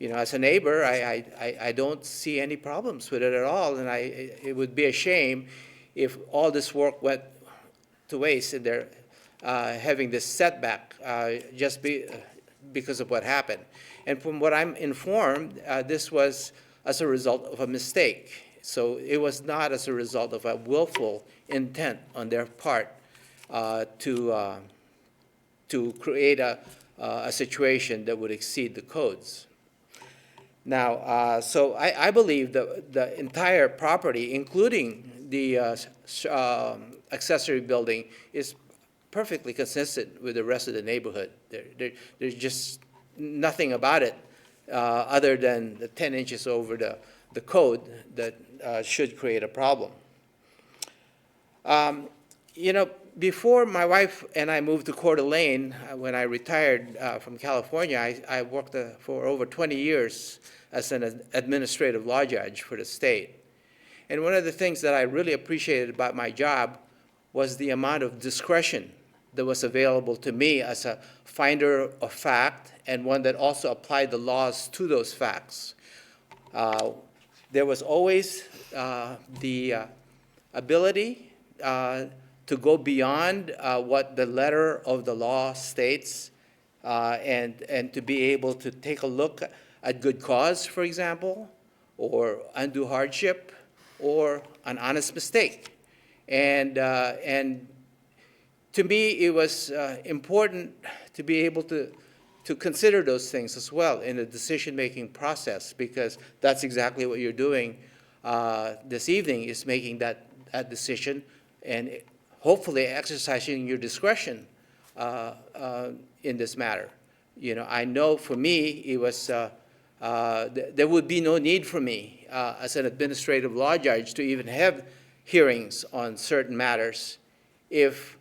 as a neighbor, I don't see any problems with it at all, and it would be a shame if all this work went to waste and they're having this setback because of what happened. And from what I'm informed, this was as a result of a mistake. So it was not as a result of a willful intent on their part to create a situation that would exceed the codes. Now, so I believe the entire property, including the accessory building, is perfectly consistent with the rest of the neighborhood. There's just nothing about it other than the 10 inches over the code that should create a problem. You know, before my wife and I moved to Coeur d'Alene, when I retired from California, I worked for over 20 years as an administrative law judge for the state. And one of the things that I really appreciated about my job was the amount of discretion that was available to me as a finder of fact and one that also applied the laws to those facts. There was always the ability to go beyond what the letter of the law states and to be able to take a look at good cause, for example, or undue hardship, or an honest mistake. And to me, it was important to be able to consider those things as well in the decision-making process, because that's exactly what you're doing this evening, is making that decision and hopefully exercising your discretion in this matter. You know, I know for me, it was, there would be no need for me as an administrative law judge to even have hearings on certain matters if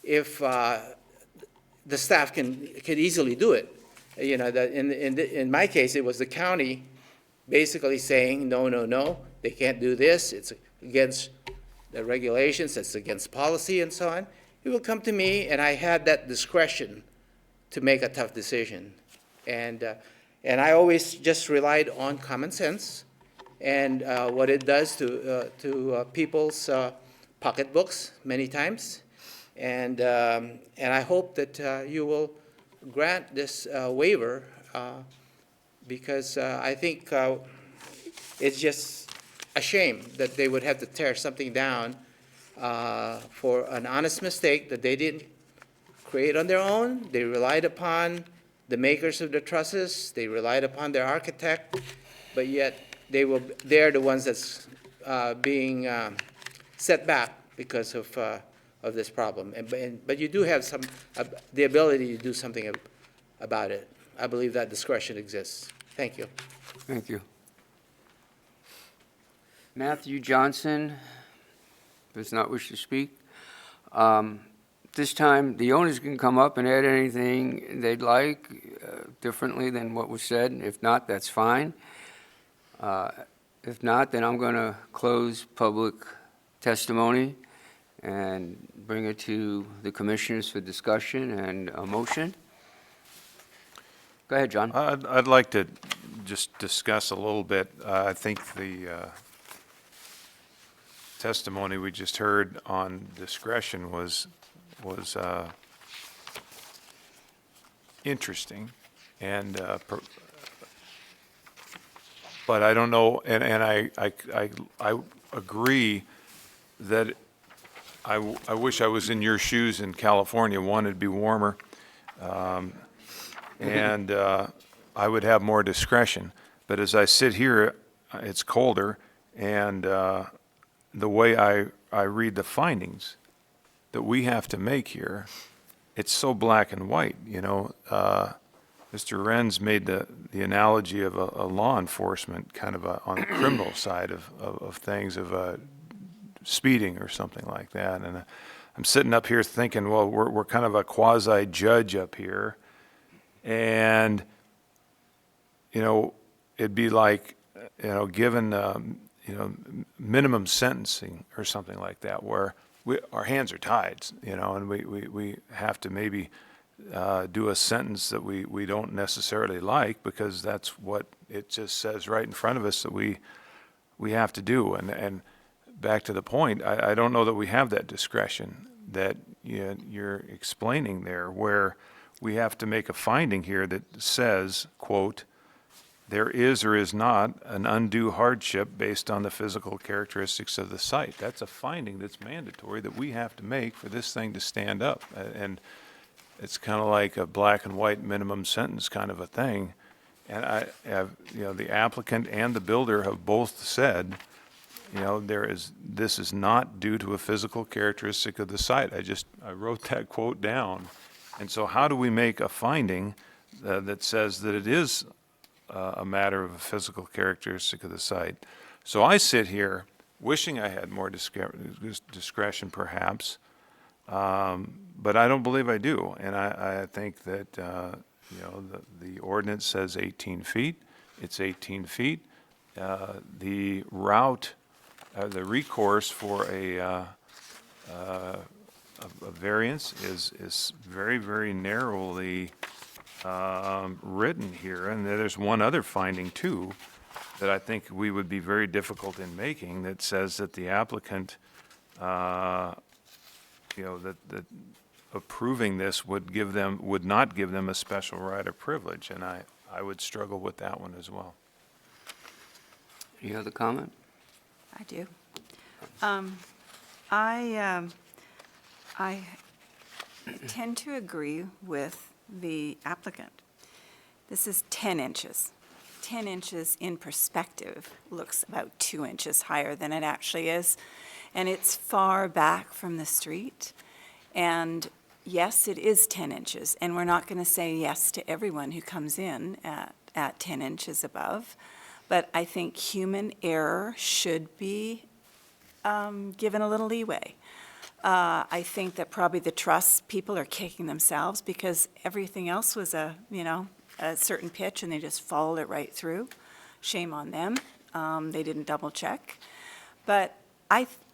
the staff can easily do it. You know, that in my case, it was the county basically saying, no, they can't do this. It's against the regulations, it's against policy and so on. It would come to me, and I had that discretion to make a tough decision. And I always just relied on common sense and what it does to people's pocketbooks many times. And I hope that you will grant this waiver because I think it's just a shame that they would have to tear something down for an honest mistake that they didn't create on their own. They relied upon the makers of the trusses. They relied upon their architect, but yet they're the ones that's being set back because of this problem. But you do have the ability to do something about it. I believe that discretion exists. Thank you. Thank you. Matthew Johnson does not wish to speak. This time, the owners can come up and add anything they'd like differently than what was said. If not, that's fine. If not, then I'm going to close public testimony and bring it to the commissioners for discussion and a motion. Go ahead, John. I'd like to just discuss a little bit. I think the testimony we just heard on discretion was interesting, and but I don't know, and I agree that I wish I was in your shoes in California. One, it'd be warmer, and I would have more discretion. But as I sit here, it's colder, and the way I read the findings that we have to make here, it's so black and white, you know. Mr. Renz made the analogy of a law enforcement kind of on the criminal side of things, of speeding or something like that. And I'm sitting up here thinking, well, we're kind of a quasi-judge up here. And, you know, it'd be like, you know, given, you know, minimum sentencing or something like that, where our hands are tied, you know, and we have to maybe do a sentence that we don't necessarily like, because that's what it just says right in front of us that we have to do. And back to the point, I don't know that we have that discretion that you're explaining there, where we have to make a finding here that says, quote, "There is or is not an undue hardship based on the physical characteristics of the site." That's a finding that's mandatory that we have to make for this thing to stand up. And it's kind of like a black and white minimum sentence kind of a thing. And I have, the applicant and the builder have both said, this is not due to a physical characteristic of the site. I wrote that quote down. And so how do we make a finding that says that it is a matter of a physical characteristic of the site? So I sit here wishing I had more discretion perhaps, but I don't believe I do. And I think that, the ordinance says 18 feet. It's 18 feet. The route, the recourse for a variance is very, very narrowly written here. And there's one other finding too that I think we would be very difficult in making, that says that the applicant, that approving this would not give them a special right or privilege, and I would struggle with that one as well. Any other comment? I do. I tend to agree with the applicant. This is 10 inches. 10 inches in perspective looks about 2 inches higher than it actually is, and it's far back from the street. And yes, it is 10 inches, and we're not going to say yes to everyone who comes in at 10 inches above. But I think human error should be given a little leeway. I think that probably the truss people are kicking themselves because everything else was a certain pitch and they just followed it right through. Shame on them. They didn't double check. But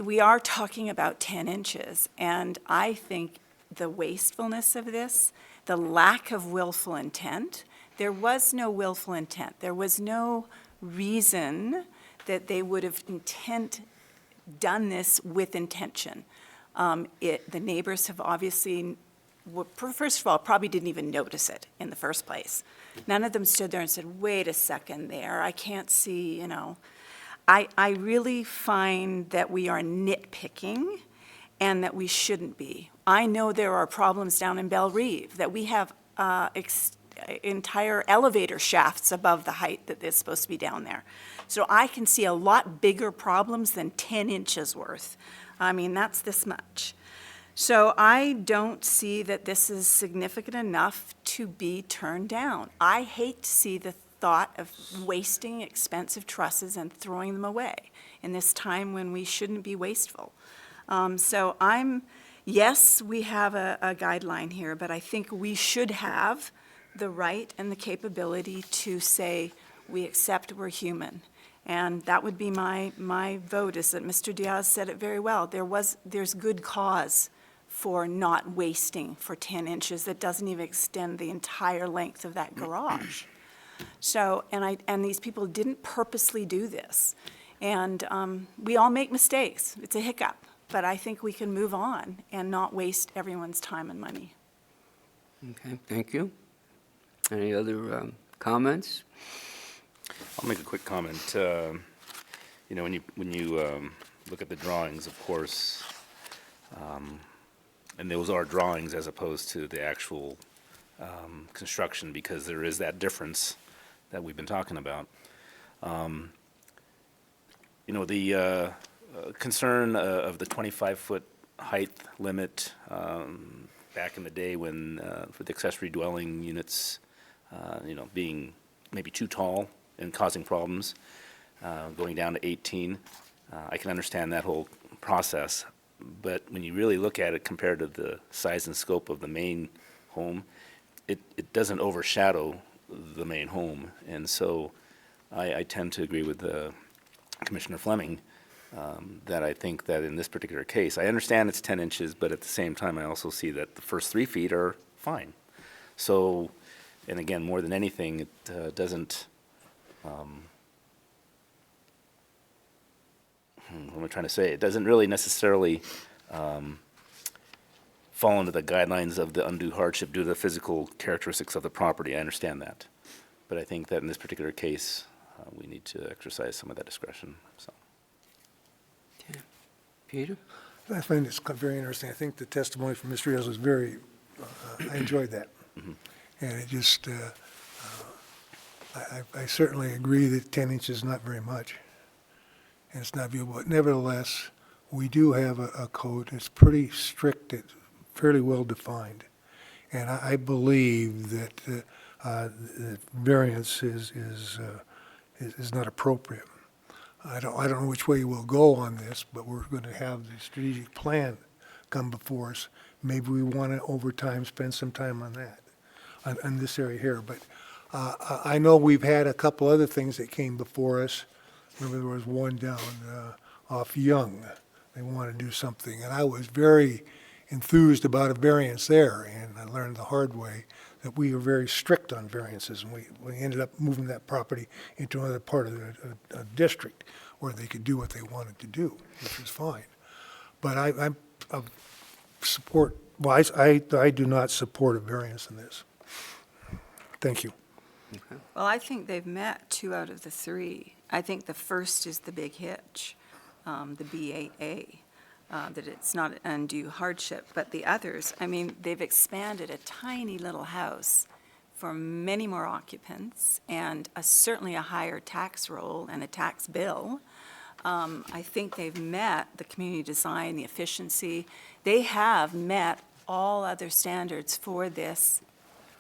we are talking about 10 inches, and I think the wastefulness of this, the lack of willful intent, there was no willful intent. There was no reason that they would have done this with intention. The neighbors have obviously, first of all, probably didn't even notice it in the first place. None of them stood there and said, wait a second there, I can't see, I really find that we are nitpicking and that we shouldn't be. I know there are problems down in Belle Rive, that we have entire elevator shafts above the height that is supposed to be down there. So I can see a lot bigger problems than 10 inches worth. I mean, that's this much. So I don't see that this is significant enough to be turned down. I hate to see the thought of wasting expensive trusses and throwing them away in this time when we shouldn't be wasteful. Yes, we have a guideline here, but I think we should have the right and the capability to say, we accept we're human. And that would be my vote, is that Mr. Diaz said it very well. There's good cause for not wasting for 10 inches that doesn't even extend the entire length of that garage. So, and these people didn't purposely do this. And we all make mistakes. It's a hiccup. But I think we can move on and not waste everyone's time and money. Okay, thank you. Any other comments? I'll make a quick comment. When you look at the drawings, of course, and those are drawings as opposed to the actual construction, because there is that difference that we've been talking about. The concern of the 25-foot height limit back in the day when, for the accessory dwelling units, being maybe too tall and causing problems, going down to 18. I can understand that whole process, but when you really look at it compared to the size and scope of the main home, it doesn't overshadow the main home. And so I tend to agree with Commissioner Fleming that I think that in this particular case, I understand it's 10 inches, but at the same time, I also see that the first 3 feet are fine. So, and again, more than anything, it doesn't, what am I trying to say? It doesn't really necessarily fall into the guidelines of the undue hardship due to the physical characteristics of the property. I understand that. But I think that in this particular case, we need to exercise some of that discretion, so. Peter? I find this very interesting. I think the testimony from Mr. Rios was very, I enjoyed that. And it just, I certainly agree that 10 inches is not very much. And it's not viewable. But nevertheless, we do have a code that's pretty strict, it's fairly well defined. And I believe that the variance is not appropriate. I don't know which way we'll go on this, but we're going to have the strategic plan come before us. Maybe we want to, over time, spend some time on that, on this area here. But I know we've had a couple other things that came before us. Remember, there was one down off Young. They wanted to do something, and I was very enthused about a variance there, and I learned the hard way that we are very strict on variances, and we ended up moving that property into another part of the district where they could do what they wanted to do, which was fine. But I support, well, I do not support a variance in this. Thank you. Well, I think they've met 2 out of the 3. I think the first is the big hitch, the BAA. That it's not an undue hardship, but the others, I mean, they've expanded a tiny little house for many more occupants and certainly a higher tax roll and a tax bill. I think they've met the community design, the efficiency. They have met all other standards for this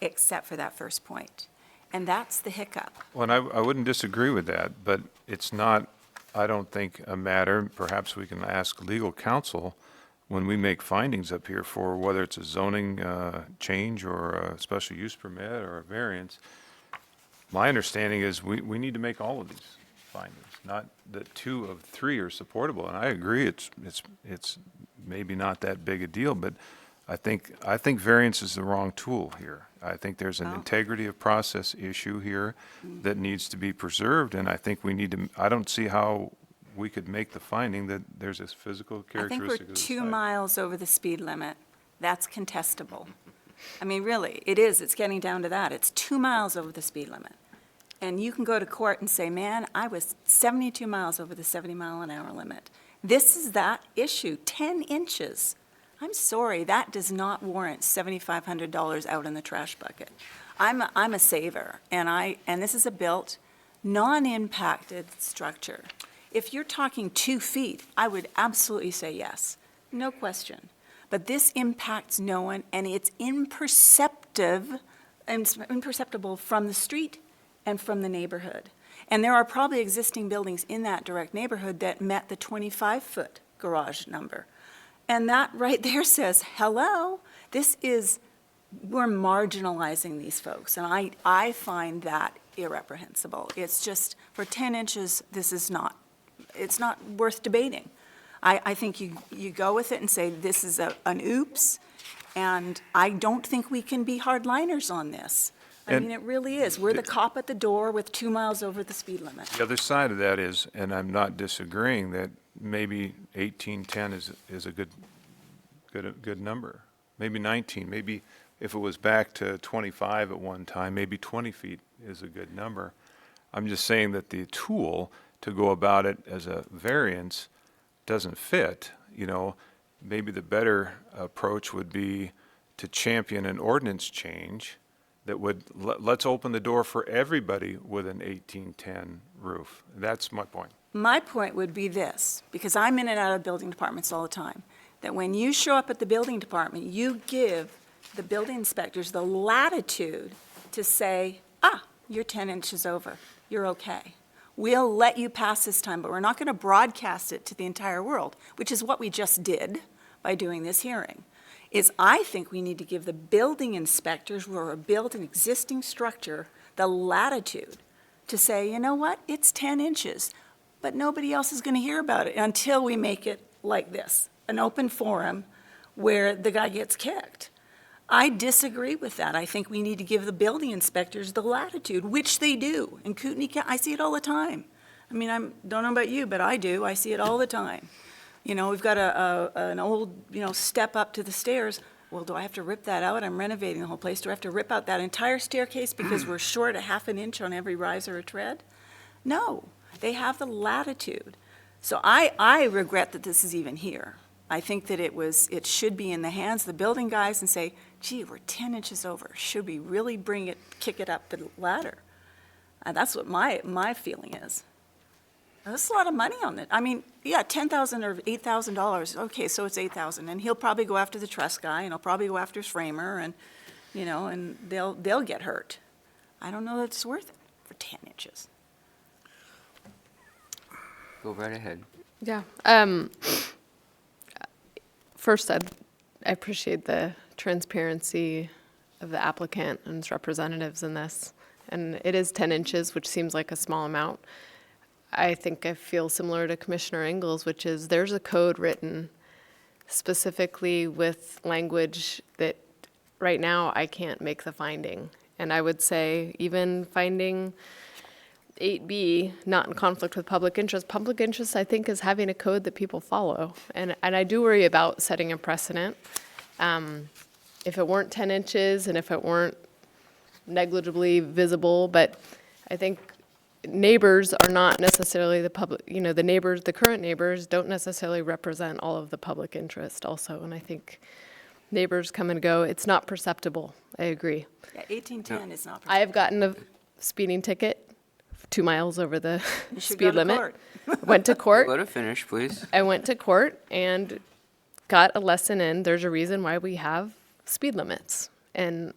except for that first point. And that's the hiccup. Well, and I wouldn't disagree with that, but it's not, I don't think, a matter, perhaps we can ask legal counsel when we make findings up here for whether it's a zoning change or a special use permit or a variance. My understanding is we need to make all of these findings, not that 2 of 3 are supportable. And I agree, it's maybe not that big a deal, but I think variance is the wrong tool here. I think there's an integrity of process issue here that needs to be preserved, and I think we need to, I don't see how we could make the finding that there's this physical I think characteristic we're of the 2 site. miles over the speed limit. That's contestable. I mean, really, it is. It's getting down to that. It's 2 miles over the speed limit. And you can go to court and say, man, I was 72 miles over the 70-mile-an-hour limit. This is that issue, 10 inches. I'm sorry, that does not warrant $7,500 out in the trash bucket. I'm a saver, and this is a built, non-impacted structure. If you're talking 2 feet, I would absolutely say yes, no question. But this impacts no one, and it's imperceptible from the street and from the neighborhood. And there are probably existing buildings in that direct neighborhood that met the 25-foot garage number. And that right there says, hello, we're marginalizing these folks. And I find that irreprehensible. It's just, for 10 inches, it's not worth debating. I think you go with it and say, this is an oops, and I don't think we can be hardliners on this. I mean, it really is. We're the cop at the door with 2 miles over the speed limit. The other side of that is, and I'm not disagreeing, that maybe 1810 is a good number. Maybe 19, maybe if it was back to 25 at one time, maybe 20 feet is a good number. I'm just saying that the tool to go about it as a variance doesn't fit. Maybe the better approach would be to champion an ordinance change that would, let's open the door for everybody with an 1810 roof. That's my point. My point would be this, because I'm in and out of building departments all the time, that when you show up at the building department, you give the building inspectors the latitude to say, you're 10 inches over, you're okay. We'll let you pass this time, but we're not going to broadcast it to the entire world, which is what we just did by doing this hearing. I think we need to give the building inspectors who are built an existing structure the latitude to say, you know what, it's 10 inches, but nobody else is going to hear about it until we make it like this, an open forum where the guy gets kicked. I disagree with that. I think we need to give the building inspectors the latitude, which they do. In Kootenai County, I see it all the time. I mean, I don't know about you, but I do. I see it all the time. We've got an old, step up to the stairs. well, do I have to rip that out? I'm renovating the whole place. Do I have to rip out that entire staircase because we're short a half an inch on every rise or a tread? No, they have the latitude. So I regret that this is even here. I think that it should be in the hands of the building guys and say, gee, we're 10 inches over. Should we really kick it up the ladder? That's what my feeling is. That's a lot of money on it. I mean, yeah, $10,000 or $8,000. Okay, so it's $8,000, and he'll probably go after the truss guy, and he'll probably go after his framer, and and they'll get hurt. I don't know that it's worth it for 10 inches. Go right ahead. Yeah. First, I appreciate the transparency of the applicant and its representatives in this. And it is 10 inches, which seems like a small amount. I think I feel similar to Commissioner Ingles, which is there's a code written specifically with language that right now I can't make the finding. And I would say even finding 8B not in conflict with public interest. Public interest, I think, is having a code that people follow. And I do worry about setting a precedent. If it weren't 10 inches and if it weren't negligibly visible, but I think neighbors are not necessarily the public, the neighbors, the current neighbors don't necessarily represent all of the public interest also. And I think neighbors come and go. It's not perceptible. I agree. Yeah, 1810 is not. I have gotten a speeding ticket 2 miles over the You should speed go to limit. court. Went to court. Let her finish, please. I went to court and got a lesson in there's a reason why we have speed limits. And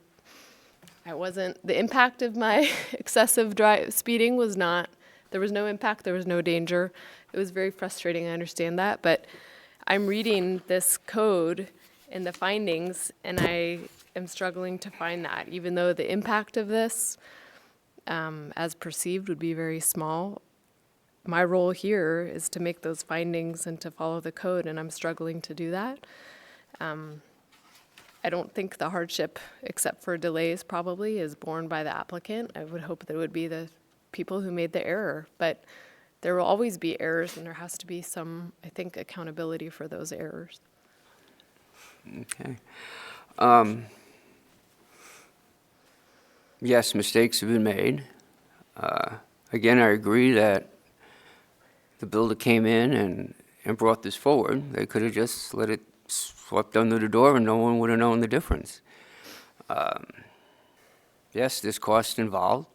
the impact of my excessive speeding was not, there was no impact, there was no danger. It was very frustrating, I understand that, but I'm reading this code and the findings, and I am struggling to find that, even though the impact of this, as perceived, would be very small. My role here is to make those findings and to follow the code, and I'm struggling to do that. I don't think the hardship, except for delays probably, is borne by the applicant. I would hope that it would be the people who made the error, but there will always be errors, and there has to be some, I think, accountability for those errors. Okay. Yes, mistakes have been made. Again, I agree that the builder came in and brought this forward. They could have just let it swept under the door and no one would have known the difference. Yes, there's cost involved,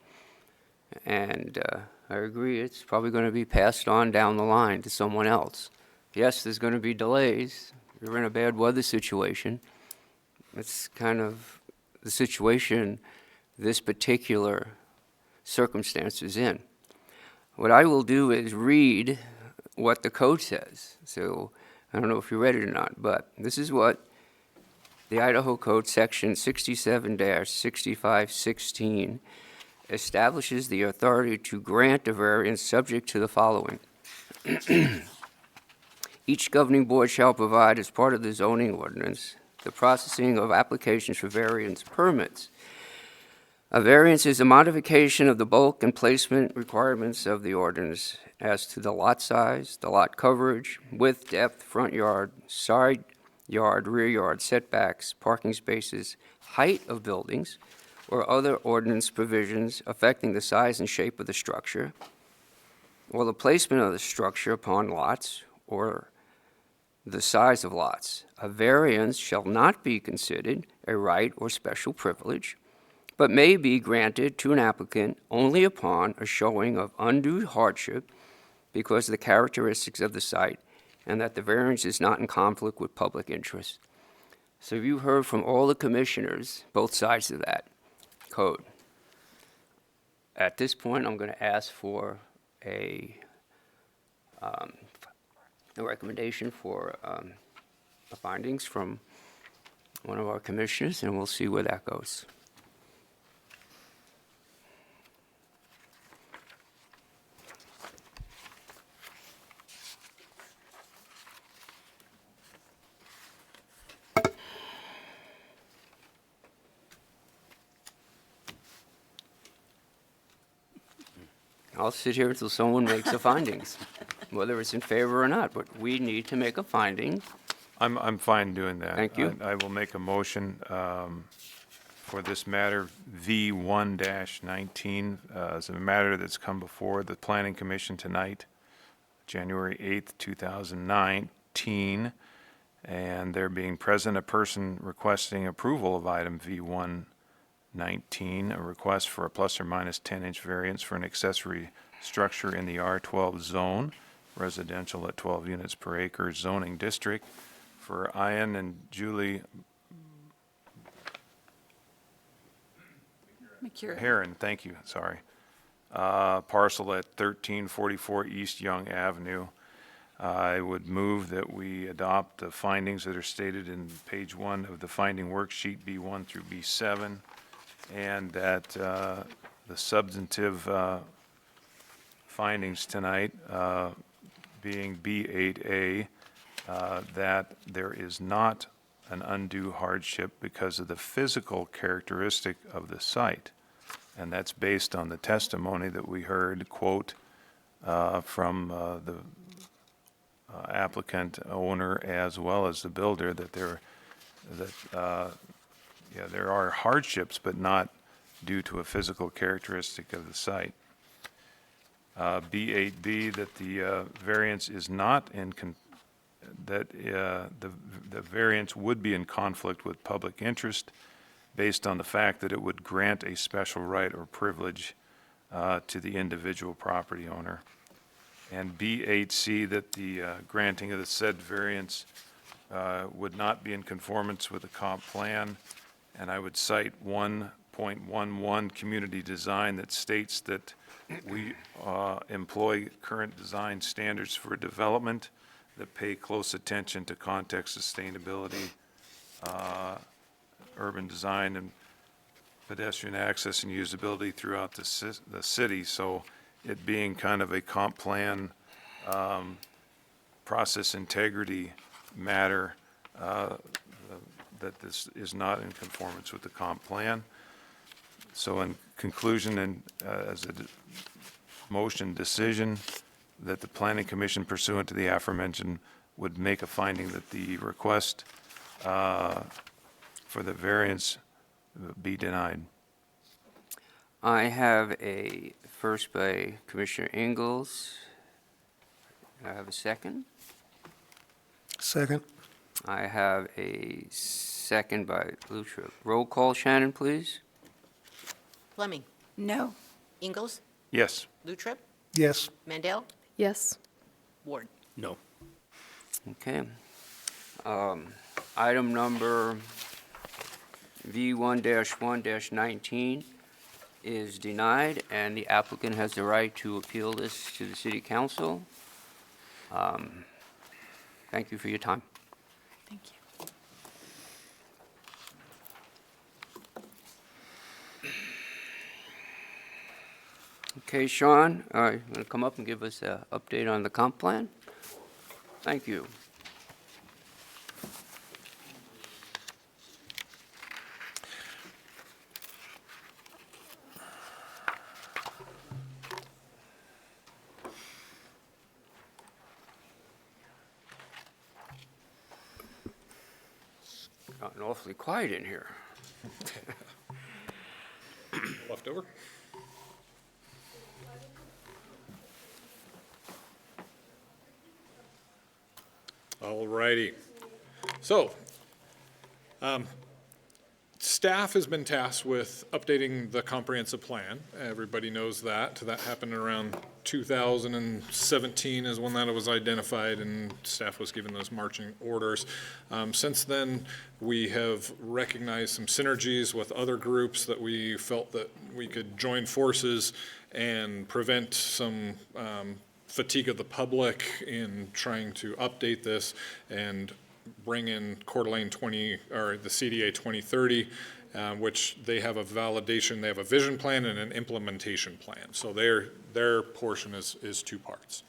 and I agree it's probably going to be passed on down the line to someone else. Yes, there's going to be delays. You're in a bad weather situation. It's kind of the situation this particular circumstance is in. What I will do is read what the code says. So I don't know if you read it or not, but this is what the Idaho Code Section 67-6516 establishes the authority to grant a variance subject to the following. Each governing board shall provide as part of the zoning ordinance the processing of applications for variance permits. A variance is a modification of the bulk and placement requirements of the ordinance as to the lot size, the lot coverage, width, depth, front yard, side yard, rear yard, setbacks, parking spaces, height of buildings, or other ordinance provisions affecting the size and shape of the structure, or the placement of the structure upon lots, or the size of lots. A variance shall not be considered a right or special privilege, but may be granted to an applicant only upon a showing of undue hardship because of the characteristics of the site and that the variance is not in conflict with public interest. So you heard from all the commissioners, both sides of that code. At this point, I'm going to ask for a recommendation for the findings from one of our commissioners, and we'll see where that goes. I'll sit here until someone makes the findings, whether it's in favor or not, but we need to make a finding I'm fine doing that. Thank you. I will make a motion for this matter, V1-19, as a matter that's come before the Planning Commission tonight, January 8th, 2019, and there being present a person requesting approval of item V1-19, a request for a plus or minus 10-inch variance for an accessory structure in the R12 zone, residential at 12 units per acre zoning district, for Ian and Julie McCure. Heron, thank you, sorry. Parcel at 1344 East Young Avenue. I would move that we adopt the findings that are stated in page 1 of the finding worksheet, B1 through B7, and that the substantive findings tonight, being B8A, that there is not an undue hardship because of the physical characteristic of the site. And that's based on the testimony that we heard, quote, from the applicant owner as well as the builder, that there are hardships, but not due to a physical characteristic of the site. B8B, that the variance is not that the variance would be in conflict with public interest based on the fact that it would grant a special right or privilege to the individual property owner. And B8C, that the granting of the said variance would not be in conformance with the comp plan. And I would cite 1.11 community design that states that we employ current design standards for development that pay close attention to context, sustainability, urban design, and pedestrian access and usability throughout the city. So it being kind of a comp plan process integrity matter, that this is not in conformance with the comp plan. So in conclusion, and as a motion decision, that the Planning Commission pursuant to the aforementioned would make a finding that the request for the variance be denied. I have a first by Commissioner Ingalls. I have a second. Second. I have a second by Lutra. Roll call, Shannon, please. Fleming. No. Ingalls. Yes. Lutrip. Yes. Mandel. Yes. Ward. No. Okay. Item number V1-1-19 is denied, and the applicant has the right to appeal this to the City Council. Thank you for your time. Thank you. Okay, Sean, you want to come up and give us an update on the comp plan? Thank you. It's gotten awfully quiet in here. Left over? All righty. So, staff has been tasked with updating the comprehensive plan. Everybody knows that. That happened around 2017 is when that was identified, and staff was given those marching orders. Since then, we have recognized some synergies with other groups that we felt that we could join forces and prevent some fatigue of the public in trying to update this and bring in Coeur d'Alene 20, or the CDA 2030, which they have a validation, they have a vision plan and an implementation plan. So their portion is two parts.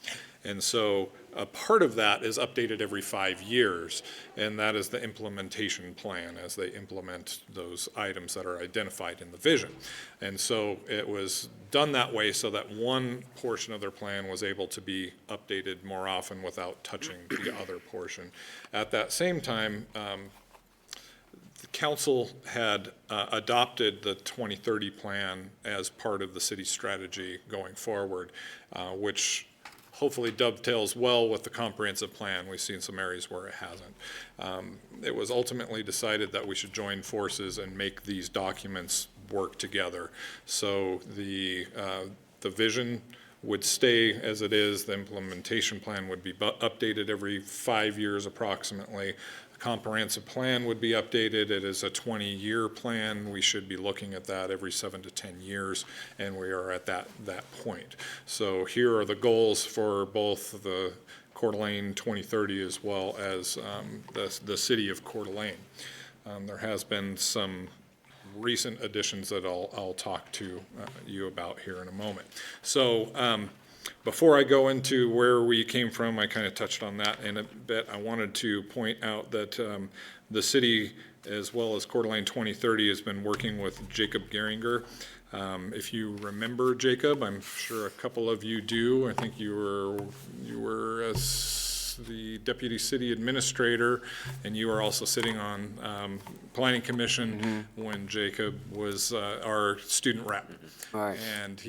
And so a part of that is updated every 5 years, and that is the implementation plan as they implement those items that are identified in the vision. And so it was done that way so that one portion of their plan was able to be updated more often without touching the other portion. At that same time, the council had adopted the 2030 plan as part of the city's strategy going forward, which hopefully dovetails well with the comprehensive plan. We've seen some areas where it hasn't. It was ultimately decided that we should join forces and make these documents work together. So the vision would stay as it is. The implementation plan would be updated every 5 years approximately. Comprehensive plan would be updated. It is a 20-year plan. We should be looking at that every 7 to 10 years, and we are at that point. So here are the goals for both the Coeur d'Alene 2030 as well as the city of Coeur d'Alene. There has been some recent additions that I'll talk to you about here in a moment. So before I go into where we came from, I kind of touched on that in a bit. I wanted to point out that the city, as well as Coeur d'Alene 2030, has been working with Jacob Geringer. If you remember Jacob, I'm sure a couple of you do. I think you were the deputy city administrator, and you were also sitting on planning commission when Jacob was our student rep. Right. And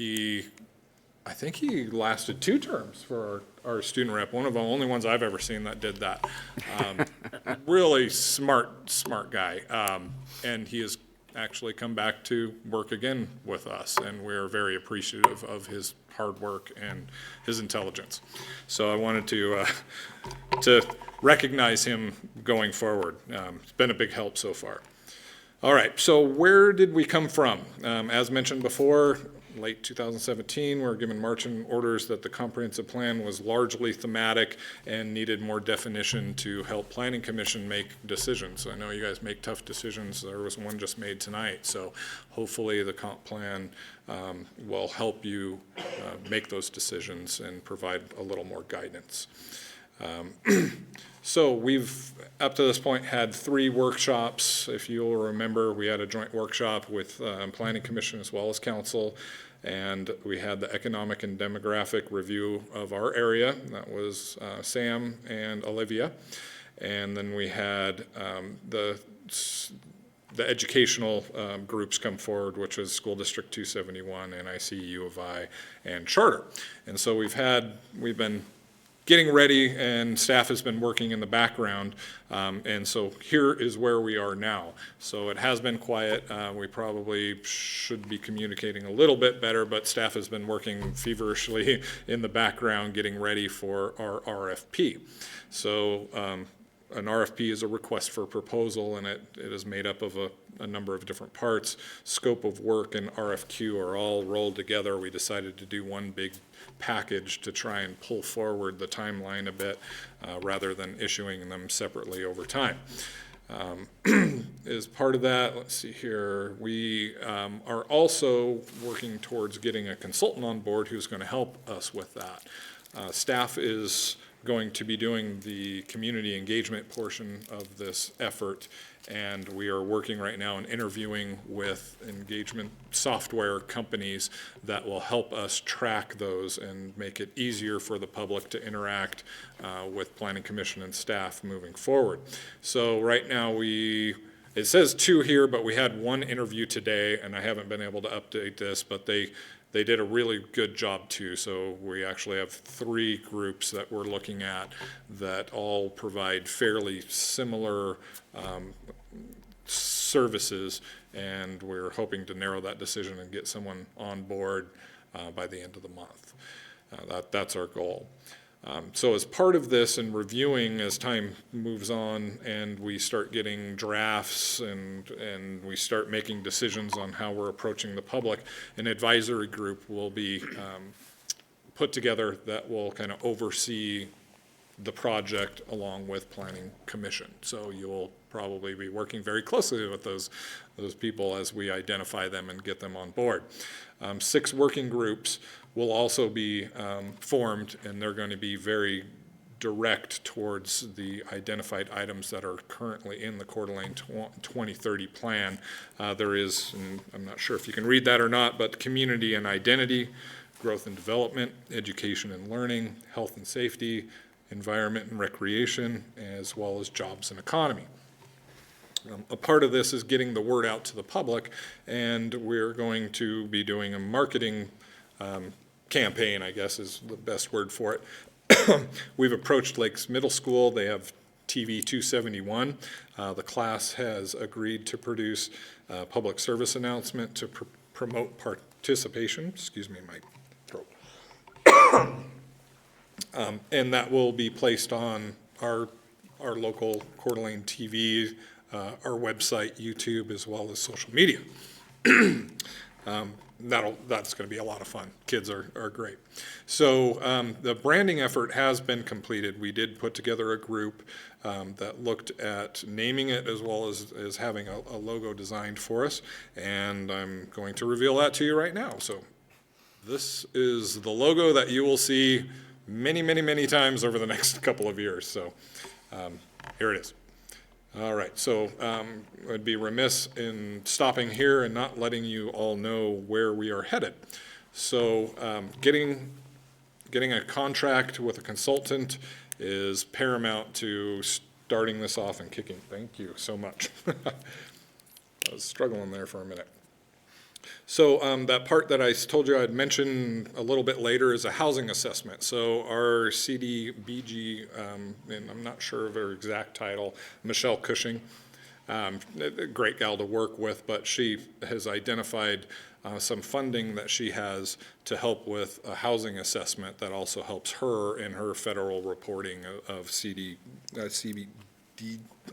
I think he lasted 2 terms for our student rep, one of the only ones I've ever seen that did that. Really smart guy. And he has actually come back to work again with us, and we're very appreciative of his hard work and his intelligence. So I wanted to recognize him going forward. It's been a big help so far. All right, so where did we come from? As mentioned before, late 2017, we were given marching orders that the comprehensive plan was largely thematic and needed more definition to help Planning Commission make decisions. I know you guys make tough decisions. There was one just made tonight, so hopefully the comp plan will help you make those decisions and provide a little more guidance. So we've, up to this point, had 3 workshops. If you'll remember, we had a joint workshop with Planning Commission as well as Council, and we had the economic and demographic review of our area. That was Sam and Olivia. And then we had the educational groups come forward, which was School District 271, NIC, U of I, and Charter. And so we've been getting ready, and staff has been working in the background, and so here is where we are now. So it has been quiet. We probably should be communicating a little bit better, but staff has been working feverishly in the background getting ready for our RFP. So an RFP is a request for proposal, and it is made up of a number of different parts. Scope of work and RFQ are all rolled together. We decided to do one big package to try and pull forward the timeline a bit rather than issuing them separately over time. As part of that, let's see here, we are also working towards getting a consultant on board who's going to help us with that. Staff is going to be doing the community engagement portion of this effort, and we are working right now and interviewing with engagement software companies that will help us track those and make it easier for the public to interact with Planning Commission and staff moving forward. So right now it says 2 here, but we had 1 interview today, and I haven't been able to update this, but they did a really good job too. So we actually have 3 groups that we're looking at that all provide fairly similar services, and we're hoping to narrow that decision and get someone on board by the end of the month. That's our goal. So as part of this and reviewing as time moves on and we start getting drafts and we start making decisions on how we're approaching the public, an advisory group will be put together that will kind of oversee the project along with Planning Commission. So you'll probably be working very closely with those people as we identify them and get them on board. 6 working groups will also be formed, and they're going to be very direct towards the identified items that are currently in the Coeur d'Alene 2030 plan. There is, and I'm not sure if you can read that or not, but community and identity, growth and development, education and learning, health and safety, environment and recreation, as well as jobs and economy. A part of this is getting the word out to the public, and we're going to be doing a marketing campaign, I guess is the best word for it. We've approached Lakes Middle School. They have TV 271. The class has agreed to produce a public service announcement to promote participation. Excuse me, my throat. And that will be placed on our local Coeur d'Alene TV, our website, YouTube, as well as social media. That's going to be a lot of fun. Kids are great. So the branding effort has been completed. We did put together a group that looked at naming it as well as having a logo designed for us, and I'm going to reveal that to you right now. So this is the logo that you will see many, many, many times over the next couple of years. So here it is. All right, so I'd be remiss in stopping here and not letting you all know where we are headed. So getting a contract with a consultant is paramount to starting this off and kicking. Thank you so much. I was struggling there for a minute. So that part that I told you I'd mention a little bit later is a housing assessment. So our CDBG, and I'm not sure of her exact title, Michelle Cushing, a great gal to work with, but she has identified some funding that she has to help with a housing assessment that also helps her in her federal reporting of CBD.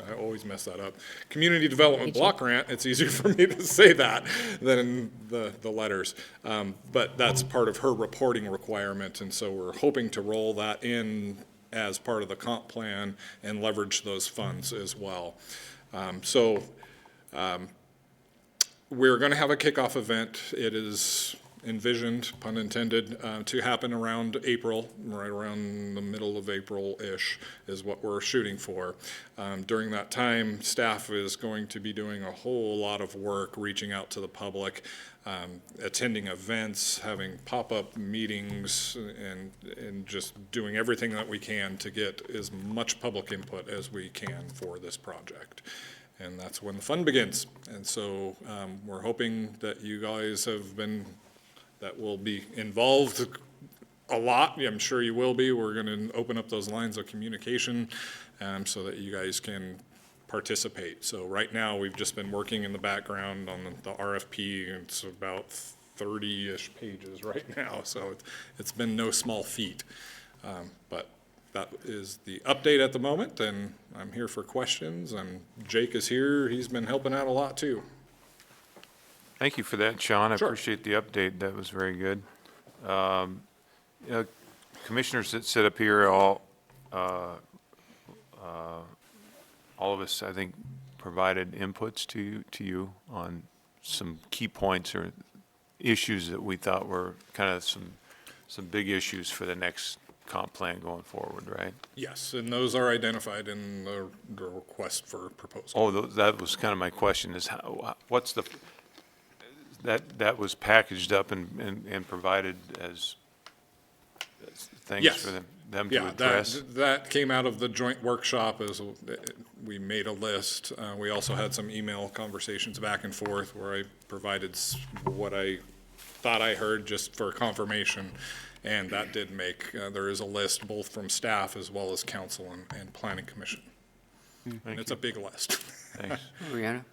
I always mess that up. Community Development Block Grant. It's easier for me to say that than the letters. But that's part of her reporting requirement, and so we're hoping to roll that in as part of the comp plan and leverage those funds as well. We're going to have a kickoff event. It is envisioned, pun intended, to happen around April, right around the middle of April-ish is what we're shooting for. During that time, staff is going to be doing a whole lot of work, reaching out to the public, attending events, having pop-up meetings, and just doing everything that we can to get as much public input as we can for this project. And that's when the fun begins. And so we're hoping that you guys that will be involved a lot. I'm sure you will be. We're going to open up those lines of communication so that you guys can participate. So right now, we've just been working in the background on the RFP. It's about 30-ish pages right now, so it's been no small feat. But that is the update at the moment, and I'm here for questions, and Jake is here. He's been helping out a lot, too. Thank you for that, Sean. I Sure. appreciate the update. That was very good. Commissioners that sit up here, all of us, I think, provided inputs to you on some key points or issues that we thought were kind of some big issues for the next comp plan going forward, right? Yes, and those are identified in the request for proposal. Oh, that was kind of my question, is what's that was packaged up and provided as things Yes. for them to Yeah, address? that came out of the joint workshop as we made a list. We also had some email conversations back and forth where I provided what I thought I heard just for confirmation. And that did make, there is a list both from staff as well as council and planning commission. And it's a big list. Thanks. Brianna?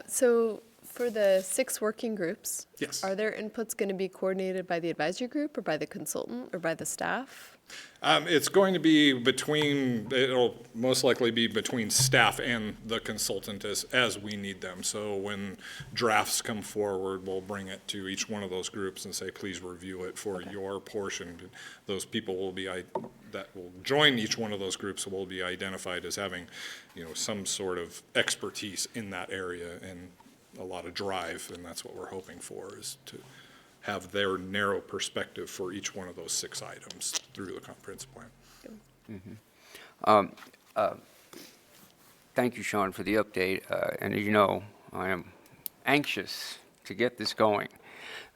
So For the 6 working groups, Yes. are their inputs going to be coordinated by the advisory group or by the consultant or by the staff? It's going to be it'll most likely be between staff and the consultant as we need them. So when drafts come forward, we'll bring it to each one of those groups and say, please review it for your portion. Those people will be, that will join each one of those groups will be identified as having, some sort of expertise in that area and a lot of drive, and that's what we're hoping for, is to have their narrow perspective for each one of those 6 items through the comprehensive plan. Thank you, Sean, for the update. And as you know, I am anxious to get this going.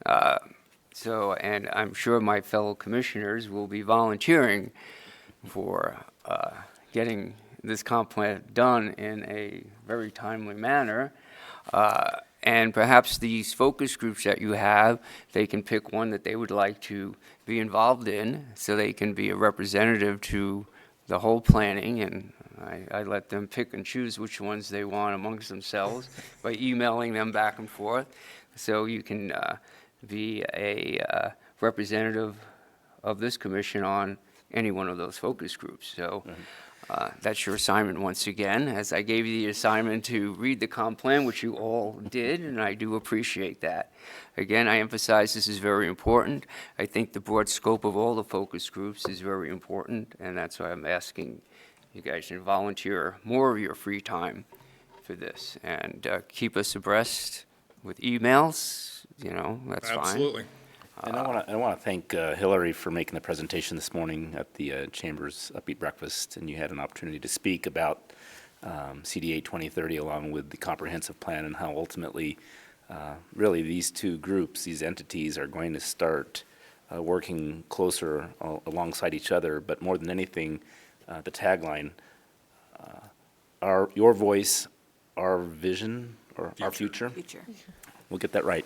And I'm sure my fellow commissioners will be volunteering for getting this comp plan done in a very timely manner. And perhaps these focus groups that you have, they can pick one that they would like to be involved in, so they can be a representative to the whole planning, and I let them pick and choose which ones they want amongst themselves by emailing them back and forth. So you can be a representative of this commission on any one of those focus groups. So that's your assignment once again, as I gave you the assignment to read the comp plan, which you all did, and I do appreciate that. Again, I emphasize this is very important. I think the broad scope of all the focus groups is very important, and that's why I'm asking you guys to volunteer more of your free time for this, and keep us abreast with emails, that's fine. Absolutely. And I want to thank Hillary for making the presentation this morning at the Chamber's Upbeat Breakfast, and you had an opportunity to speak about CDA 2030 along with the comprehensive plan and how ultimately really these 2 groups, these entities, are going to start working closer alongside each other. But more than anything, the tagline, your voice, our vision, or our future. We'll get that right.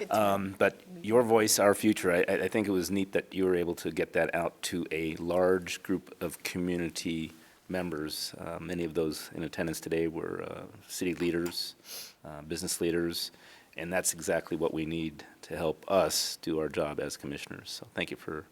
But your voice, our future, I think it was neat that you were able to get that out to a large group of community members. Many of those in attendance today were city leaders, business leaders, and that's exactly what we need to help us do our job as commissioners. So thank you for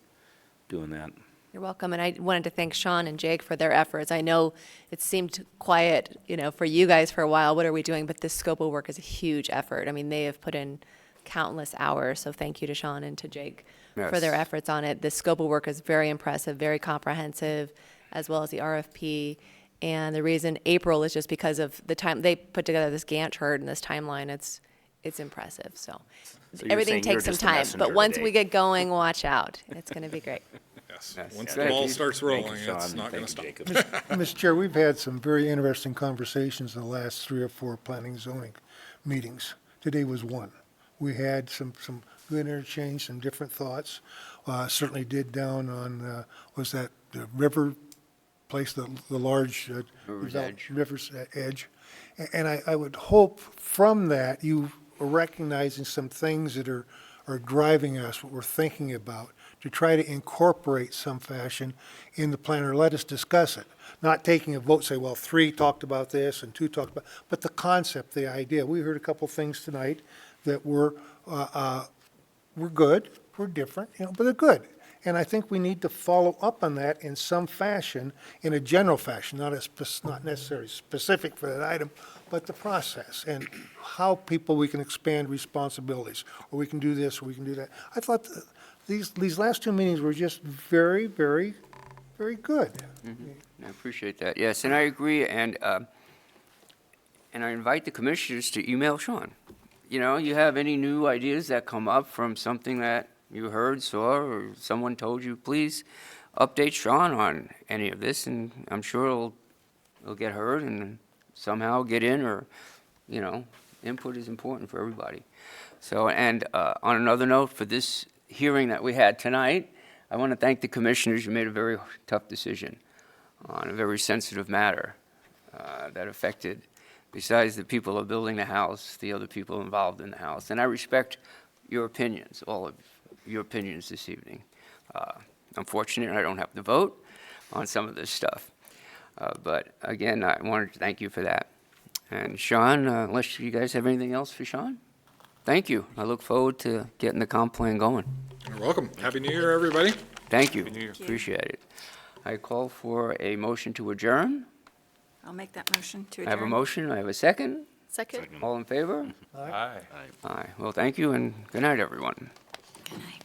doing that. You're welcome, and I wanted to thank Sean and Jake for their efforts. I know it seemed quiet, for you guys for a while, what are we doing? But this scope of work is a huge effort. I mean, they have put in countless hours, so thank you to Sean and to Jake for their efforts on it. The scope of work is very impressive, very comprehensive, as well as the RFP. And the reason April is just because of the time, they put together this Gantt chart and this timeline, it's impressive, so. you're Everything saying you're takes some just the time, messenger but once today. we get going, watch out. It's gonna be great. Yes. Yes. Once Yeah. the ball Thank you. starts rolling, Thank you, it's Sean. not going to Thank stop. you, Jacob. Mr. Chair, we've had some very interesting conversations in the last 3 or 4 planning zoning meetings. Today was one. We had some good interchange, some different thoughts. Certainly did down on, was that the river place, the large. River's Edge. River's Edge. And I would hope from that you are recognizing some things that are driving us, what we're thinking about, to try to incorporate some fashion in the plan, or let us discuss it. Not taking a vote, say, well, 3 talked about this and 2 talked about, but the concept, the idea. We heard a couple things tonight that were good, were different, but they're good. And I think we need to follow up on that in some fashion, in a general fashion, not necessarily specific for that item, but the process and how we can expand responsibilities, or we can do this, or we can do that. I thought these last 2 meetings were just very, very, very good. I appreciate that. Yes, and I agree, and I invite the commissioners to email Sean. You have any new ideas that come up from something that you heard, saw, or someone told you, please update Sean on any of this, and I'm sure it'll get heard and somehow get in, or, input is important for everybody. So, and on another note, for this hearing that we had tonight, I want to thank the commissioners. You made a very tough decision on a very sensitive matter that affected, besides the people who are building the house, the other people involved in the house. And I respect your opinions, all of your opinions this evening. Unfortunately, I don't have to vote on some of this stuff. But again, I wanted to thank you for that. And Sean, unless you guys have anything else for Sean? Thank you. I look forward to getting the comp plan going. You're welcome. Happy New Year, everybody. Thank you. Happy New Year. Appreciate it. I call for a motion to adjourn. I'll make that motion to I have a adjourn. motion. I have a second. Second? All in favor? Aye. Aye. Well, thank you and good night, everyone. Good night.